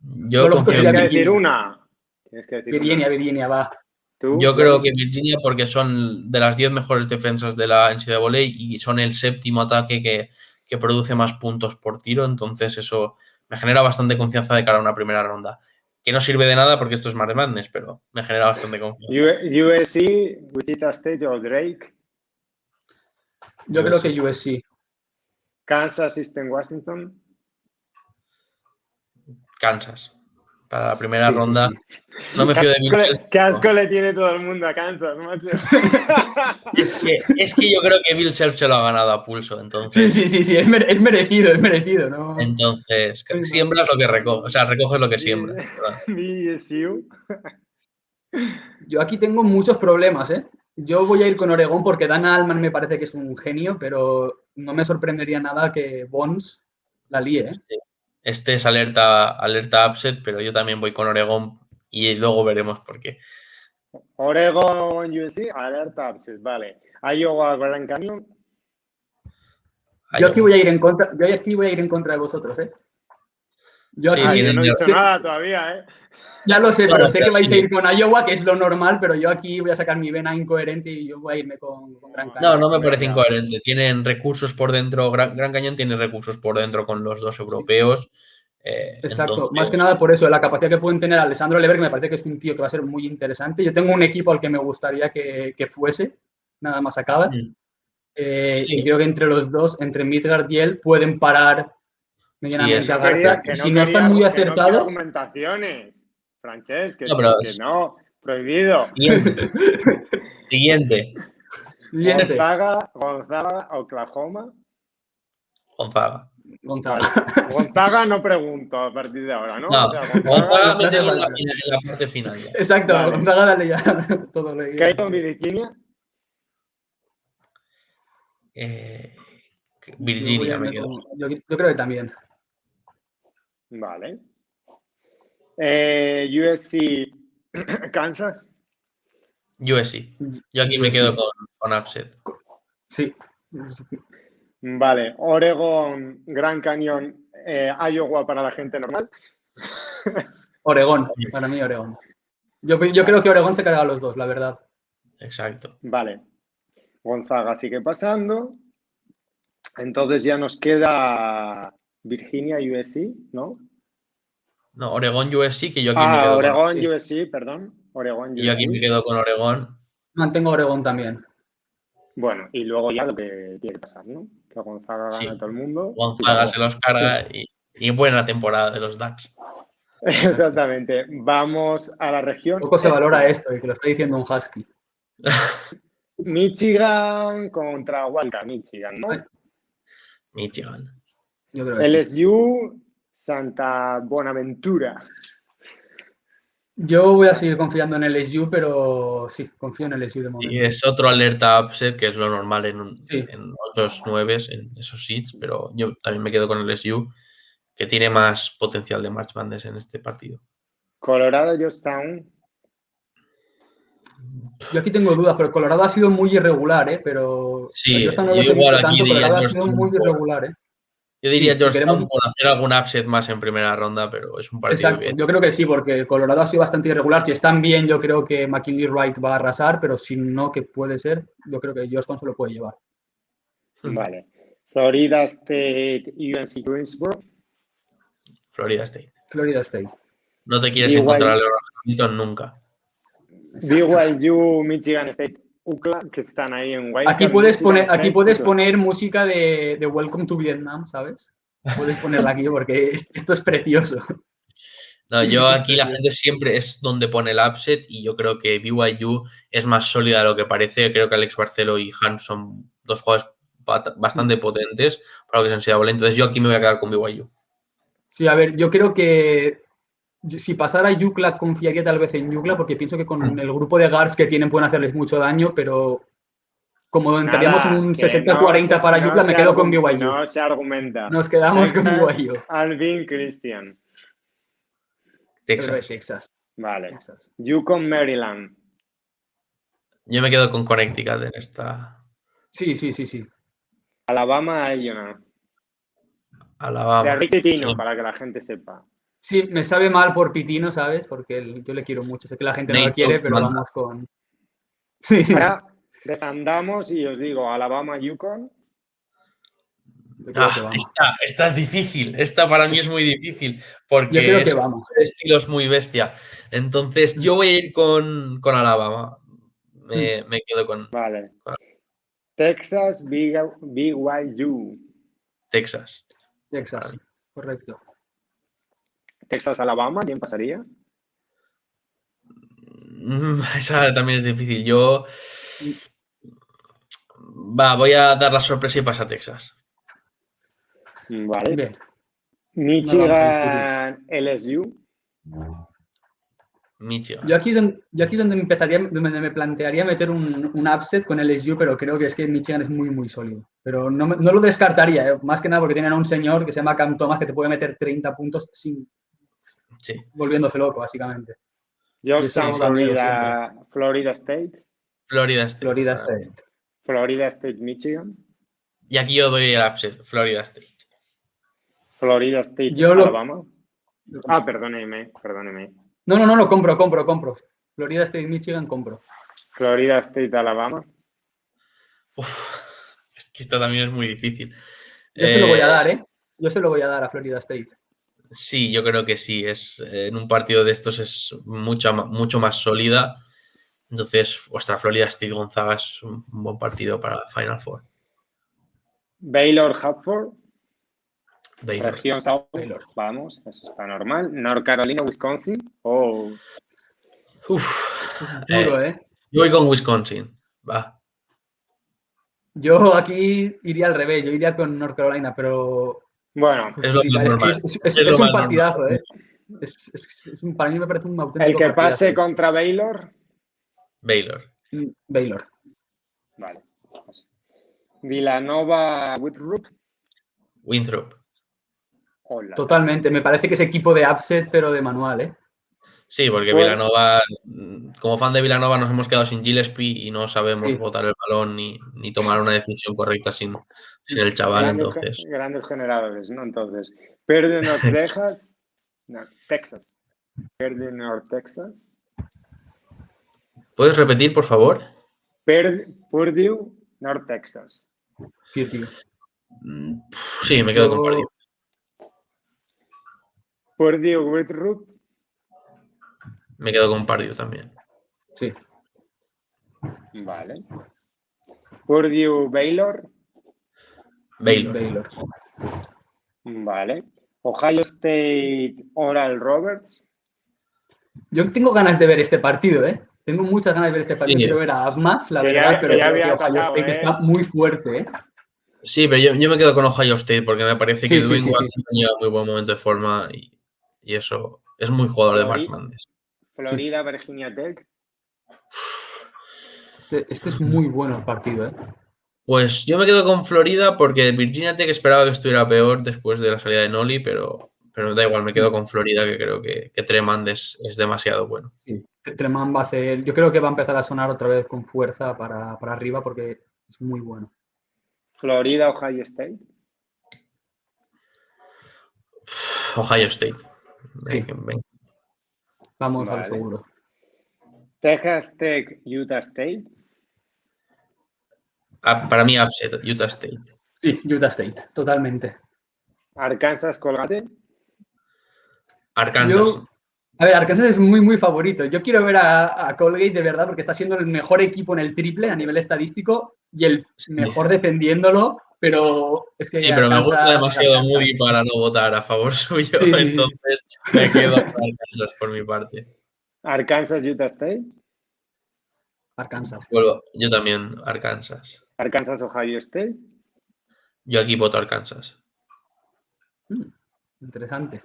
Yo tienes que decir una. Virginia, va. ¿Tú? Yo creo que Virginia, porque son de las 10 mejores defensas de la NCAA y son el séptimo ataque que produce más puntos por tiro. Entonces eso me genera bastante confianza de cara a una primera ronda. Que no sirve de nada porque esto es March Madness, pero me genera bastante confianza. USC, Wichita State o Drake. Yo creo que USC. Kansas, Eastern Washington. Kansas. Para la primera ronda. Sí. No me fío de Bill Self. ¿Qué asco le tiene todo el mundo a Kansas, macho? es que yo creo que Bill Self se lo ha ganado a pulso. Entonces... Sí, es merecido, ¿no? Entonces, siembras lo que recoges, o sea, recoges lo que siembras. Yo aquí tengo muchos problemas, ¿eh? Yo voy a ir con Oregón porque Dan Allman me parece que es un genio, pero no me sorprendería nada que Bones la líe, ¿eh? Sí. Este es alerta upset, pero yo también voy con Oregón y luego veremos por qué. Oregón, USC, alerta upset, vale. Iowa, Grand Canyon. Yo aquí voy a ir en contra de vosotros, ¿eh? Yo no he dicho nada todavía, ¿eh? Ya lo sé, pero sé que vais a ir con Iowa, que es lo normal, pero yo aquí voy a sacar mi vena incoherente y yo voy a irme con Gran Cañón. No me parece incoherente. Tienen recursos por dentro, Gran Cañón tiene recursos por dentro con los dos europeos. Exacto, entonces... más que nada por eso, la capacidad que pueden tener Alessandro Lever, que me parece que es un tío que va a ser muy interesante. Yo tengo un equipo al que me gustaría que fuese, nada más acaba. Sí. Y creo que entre los dos, entre Midgard y él, pueden parar medianamente a Garza. Si no están muy acertados... No argumentaciones, Francesc, que no, prohibido. Siguiente. Gonzaga, Oklahoma. Gonzaga no pregunto a partir de ahora, ¿no? No, o sea, Gonzaga mételo en la parte final. Ya. Exacto, vale. Gonzaga dale ya todo lo que... Creighton, Virginia. Virginia me quedo. Yo creo que también. Vale. USC, Kansas. USC. Yo aquí me quedo con upset. Sí. Vale. Oregon, Gran Cañón, Iowa para la gente normal. Oregón, para mí Oregón. Yo creo que Oregón se carga a los dos, la verdad. Exacto. Vale. Gonzaga sigue pasando. Entonces ya nos queda Virginia, USC, ¿no? No, Oregón, USC, que yo aquí me quedo Oregón, USC, perdón. Oregón, USC. Y yo aquí me quedo con Oregón. Mantengo Oregón también. Bueno, y luego ya lo que tiene que pasar, ¿no? Que Gonzaga gane Sí. a todo el mundo. Gonzaga se los carga y buena temporada de los Ducks. Exactamente. Vamos a la región. Poco se valora este. esto, que lo está diciendo un husky. Michigan contra Wildcat, Michigan, ¿no? Ay. Michigan. Yo creo que sí. LSU, Santa Bonaventura. Yo voy a seguir confiando en el LSU, pero sí, confío en el LSU de momento. Y es otro alerta upset, que es lo normal Sí. en otros 9, en esos seeds, pero yo también me quedo con el LSU, que tiene más potencial de March Madness en este partido. Colorado, Georgetown. Yo aquí tengo dudas, pero Colorado ha sido muy irregular, pero Sí, yo esta no yo los he igual visto aquí tanto, diría Colorado ha sido Georgetown muy irregular, Yo diría Sí, si Georgetown queremos... por hacer algún upset más en primera ronda, pero es un partido Exacto, que... yo creo que sí, porque Colorado ha sido bastante irregular. Si están bien, yo creo que McKinley Wright va a arrasar, pero si no, que puede ser, yo creo que Georgetown se lo puede llevar. Vale. Florida State, UNC Greensboro. Florida State. Florida State. No te quieres BYU. encontrar a LeBron Hamilton nunca. BYU, Michigan State, UCLA, que están ahí en Wildcard. Aquí puedes Michigan poner, State, UCLA. música de Welcome to Vietnam, ¿sabes? Puedes ponerla aquí porque esto es precioso. No, yo aquí la gente siempre es donde pone el upset y yo creo que BYU es más sólida de lo que parece. Creo que Alex Barcelo y Hans son dos jugadores bastante potentes para lo que es NCAA. Entonces yo aquí me voy a quedar con BYU. Sí, a ver, yo creo que si pasara UCLA, confiaría tal vez en UCLA porque pienso que con el grupo de guards que tienen pueden hacerles mucho daño, pero como entraríamos en un 60-40 para UCLA, me quedo con BYU. No se argumenta. Nos quedamos con BYU. Alvin Christian. Texas. Vale. Texas. Yukon, Maryland. Yo me quedo con Connecticut en esta. Sí. Alabama, Iowa. Alabama. De Rick Pitino, Sí. para que la gente sepa. Sí, me sabe mal por Pitino, ¿sabes? Porque yo le quiero mucho. Sé que la gente no lo quiere, pero vamos con... Sí. Ahora desandamos y os digo Alabama, Yukon. Esta es difícil. Esta para mí es muy difícil porque yo creo que vamos. Estilos muy bestia. Entonces yo voy a ir con Alabama. Me quedo con... Vale. Texas, BYU. Texas. Correcto. Texas, Alabama, ¿quién pasaría? Esa también es difícil. Yo voy a dar la sorpresa y pasa a Texas. Vale. Bien. Michigan, LSU. Michigan. Yo aquí es donde me plantearía meter un upset con LSU, pero creo que es que Michigan es muy, muy sólido. Pero no lo descartaría, más que nada porque tienen a un señor que se llama Cam Thomas que te puede meter 30 puntos sin volviéndose loco, básicamente. Georgetown, Florida State. Florida State, Michigan. Y aquí yo doy el upset, Florida State. Florida State, Alabama. Perdóneme. No, lo compro. Florida State, Michigan, compro. Florida State, Alabama. Es que esto también es muy difícil. Yo se lo voy a dar, Yo se lo voy a dar a Florida State. Sí, yo creo que sí. En un partido de estos es mucho más sólida. Entonces, Florida State Gonzaga es un buen partido para Final Four. Baylor, Hartford. Baylor. Región South. Baylor. Vamos, eso está normal. North Carolina, Wisconsin. Esto es duro, Yo voy con Wisconsin. Va. Yo aquí iría al revés. Yo iría con North Carolina, pero... Bueno, es lo más normal. Es un partidazo, para mí me parece un auténtico partidazo. El que pase partidazo. contra Baylor. Baylor. Vale. Villanova, Winthrop. Hola. Totalmente. Me parece que es equipo de upset, pero de manual, Sí, porque Villanova, como fan de Villanova, nos hemos quedado sin Gillespie y no sabemos botar el balón ni tomar una decisión correcta sin el chaval. Grandes generadores, ¿no? Entonces, Purdue, North Texas. Texas. Purdue, North Texas. ¿Puedes repetir, por favor? Purdue, North Texas. Sí, me quedo con Purdue. Purdue, Winthrop. Me quedo con Purdue también. Sí. Vale. Purdue, Baylor. Baylor. Vale. Ohio State, Oral Roberts. Yo tengo ganas de ver este partido, ¿eh? Tengo muchas ganas de ver este partido. Sí. Quiero ver a Abmas, la Que verdad, ya pero creo que había Ohio tachado, State está muy fuerte, ¿eh? Sí, pero yo me quedo con Ohio State porque me parece que Sí. Dwayne Watson lleva muy buen momento de forma y eso es muy jugador de March Madness. Florida, Virginia Tech. Este es muy bueno el partido, ¿eh? Pues yo me quedo con Florida porque Virginia Tech esperaba que estuviera peor después de la salida de Noli, pero da igual, me quedo con Florida, que creo que Tremand es demasiado bueno. Sí, Tremand va a hacer. Yo creo que va a empezar a sonar otra vez con fuerza para arriba porque es muy bueno. Florida, Ohio State. Ohio State. Sí. Venga. Vamos Vale. al seguro. Texas Tech, Utah State. Para mí, upset, Utah State. Sí, Utah State, totalmente. Arkansas, Colgate. Arkansas. A ver, Arkansas es muy, muy favorito. Yo quiero ver a Colgate de verdad porque está siendo el mejor equipo en el triple a nivel estadístico y el mejor defendiéndolo, pero es que Sí, pero me gusta demasiado Arkansas. Moody para no votar a favor suyo, Sí. entonces me quedo con Arkansas por mi parte. Arkansas, Utah State. Arkansas. Yo también, Arkansas. Arkansas, Ohio State. Yo aquí voto Arkansas. Interesante.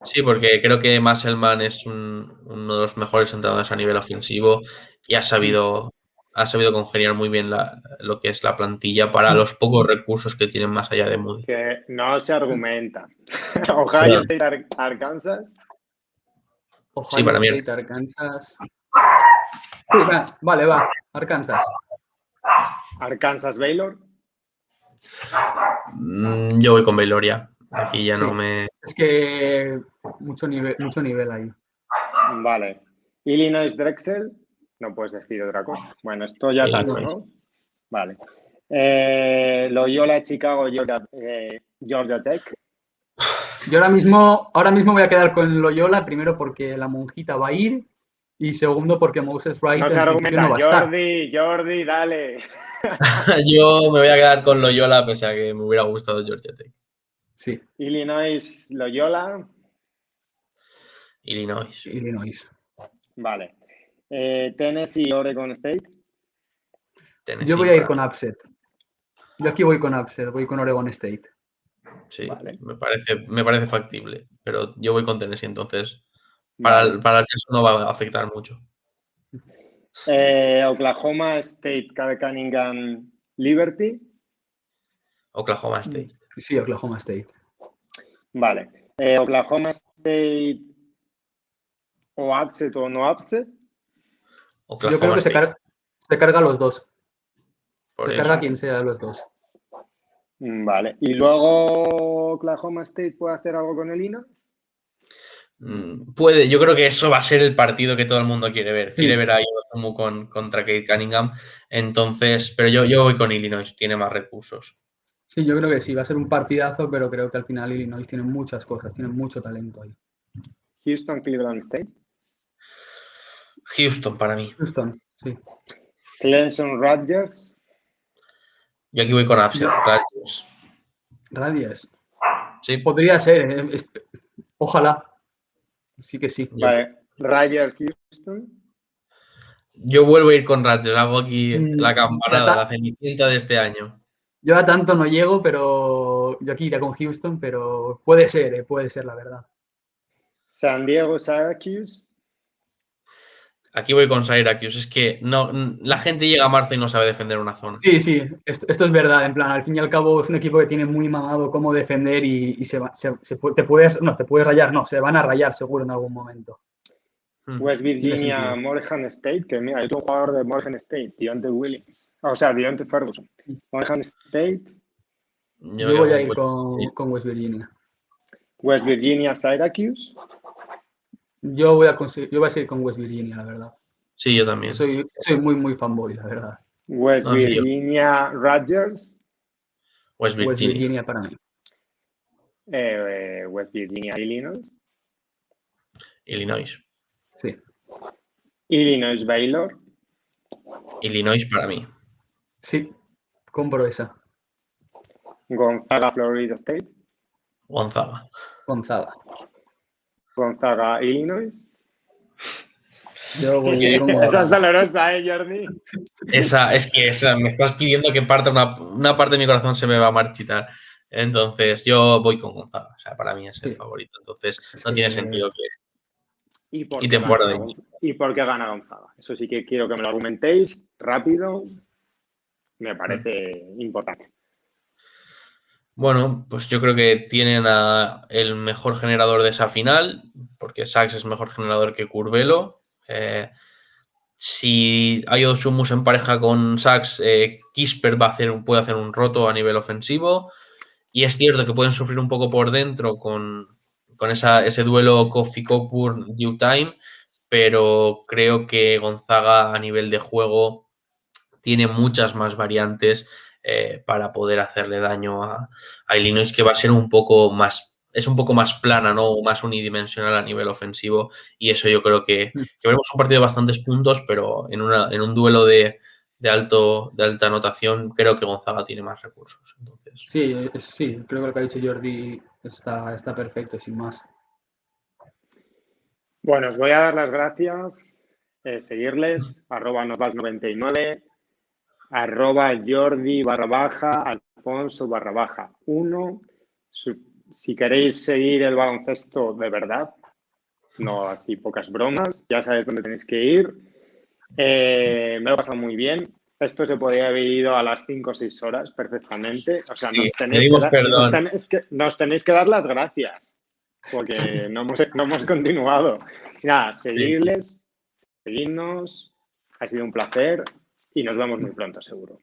Sí, porque creo que Musselman es uno de los mejores entrenadores a nivel ofensivo y ha sabido congeniar muy bien lo que es la plantilla para los pocos recursos que tienen más allá de Moody. Que no se argumenta. Ohio State, Arkansas. Ohio Sí, para mí. State, Arkansas. Sí, vale, va. Arkansas. Arkansas, Baylor. Yo voy con Baylor ya. Aquí ya Sí. no me... Es que mucho nivel ahí. Vale. Illinois, Drexel. No puedes decir otra cosa. Bueno, esto ya tacho, ¿no? Vale. Loyola, Chicago, Georgia Tech. Yo ahora mismo voy a quedar con Loyola, primero porque la monjita va a ir y segundo porque Moses Wright No se en principio argumenta. no va a estar. Jordi, dale. Yo me voy a quedar con Loyola, pese a que me hubiera gustado Georgia Tech. Sí. Illinois, Loyola. Illinois. Vale. Tennessee, Oregon State. Tennessee, yo voy a ir con upset. Yo aquí voy con upset, voy con Oregon State. Sí, vale. me parece factible, pero yo voy con Tennessee, entonces para el caso no va a afectar mucho. Oklahoma State, Cunningham, Liberty. Oklahoma State. Sí, Oklahoma State. Vale. Oklahoma State o upset o no upset. Oklahoma yo creo que se carga los dos. Se carga quien sea de los dos. Vale. ¿Y luego Oklahoma State puede hacer algo con el Illinois? Puede, yo creo que eso va a ser el partido que todo el mundo quiere ver. Sí. Quiere ver a Iowa contra Cade Cunningham. Entonces, pero yo voy con Illinois, tiene más recursos. Sí, yo creo que sí, va a ser un partidazo, pero creo que al final Illinois tiene muchas cosas, tiene mucho talento ahí. Houston, Cleveland State. Houston para mí. Houston, sí. Clemson, Rutgers. Yo aquí voy con upset, Rutgers. Sí. Podría ser, ojalá. Sí que sí. Vale. Rutgers, Houston. Yo vuelvo a ir con Rutgers, hago aquí la campanada, la cenicienta de este año. Yo a tanto no llego, pero yo aquí iría con Houston, pero puede ser la verdad. San Diego, Syracuse. Aquí voy con Syracuse. Es que no, la gente llega a marzo y no sabe defender una zona. Sí, esto es verdad. En plan, al fin y al cabo es un equipo que tiene muy mamado cómo defender y te puedes rayar. No, se van a rayar seguro en algún momento. West Virginia, Morehead State, que mira, hay un jugador de Morehead State, Deontay Williams. O sea, Deontay Ferguson. Morehead State. Yo voy a ir con West Virginia. West Virginia, Syracuse. Yo voy a seguir con West Virginia, la verdad. Sí, yo también. Soy muy, muy fanboy, la verdad. West Virginia, Rutgers. West Virginia para mí. West Virginia, Illinois. Illinois. Sí. Illinois, Baylor. Illinois para mí. Sí, Compro esa. Gonzaga, Florida State. Gonzaga. Gonzaga, Illinois. Yo voy con Esa es Gonzaga. dolorosa, Jordi. Es que me estás pidiendo que parta una parte de mi corazón se me va a marchitar. Entonces, yo voy con Gonzaga. O sea, para mí es el favorito. Entonces, no tiene sentido que... ¿Y por Y qué temporada. gana Gonzaga? Eso sí que quiero que me lo argumentéis rápido. Me parece importante. Bueno, pues yo creo que tienen el mejor generador de esa final, porque Sachs es mejor generador que Curbelo. Si Ayo Sumus en pareja con Sachs, Kisper puede hacer un roto a nivel ofensivo. Y es cierto que pueden sufrir un poco por dentro con ese duelo Coffee-Cockburn Due Time, pero creo que Gonzaga a nivel de juego tiene muchas más variantes para poder hacerle daño a Illinois, que va a ser un poco más plana, ¿no? Más unidimensional a nivel ofensivo, y eso yo creo que veremos un partido de bastantes puntos, pero en un duelo de alta anotación creo que Gonzaga tiene más recursos. Entonces. Sí, creo que lo que ha dicho Jordi está perfecto, sin más. Bueno, os voy a dar las gracias, seguirles, @noval99, @Jordi_Alfonso_1. Si queréis seguir el baloncesto de verdad, no así pocas bromas, ya sabéis dónde tenéis que ir. Me lo he pasado muy bien. Esto se podría haber ido a las 5 o 6 horas perfectamente. O sea, nos tenéis que dar las gracias, porque no hemos continuado. Nada, seguidnos, ha sido un placer y nos vemos muy pronto, seguro.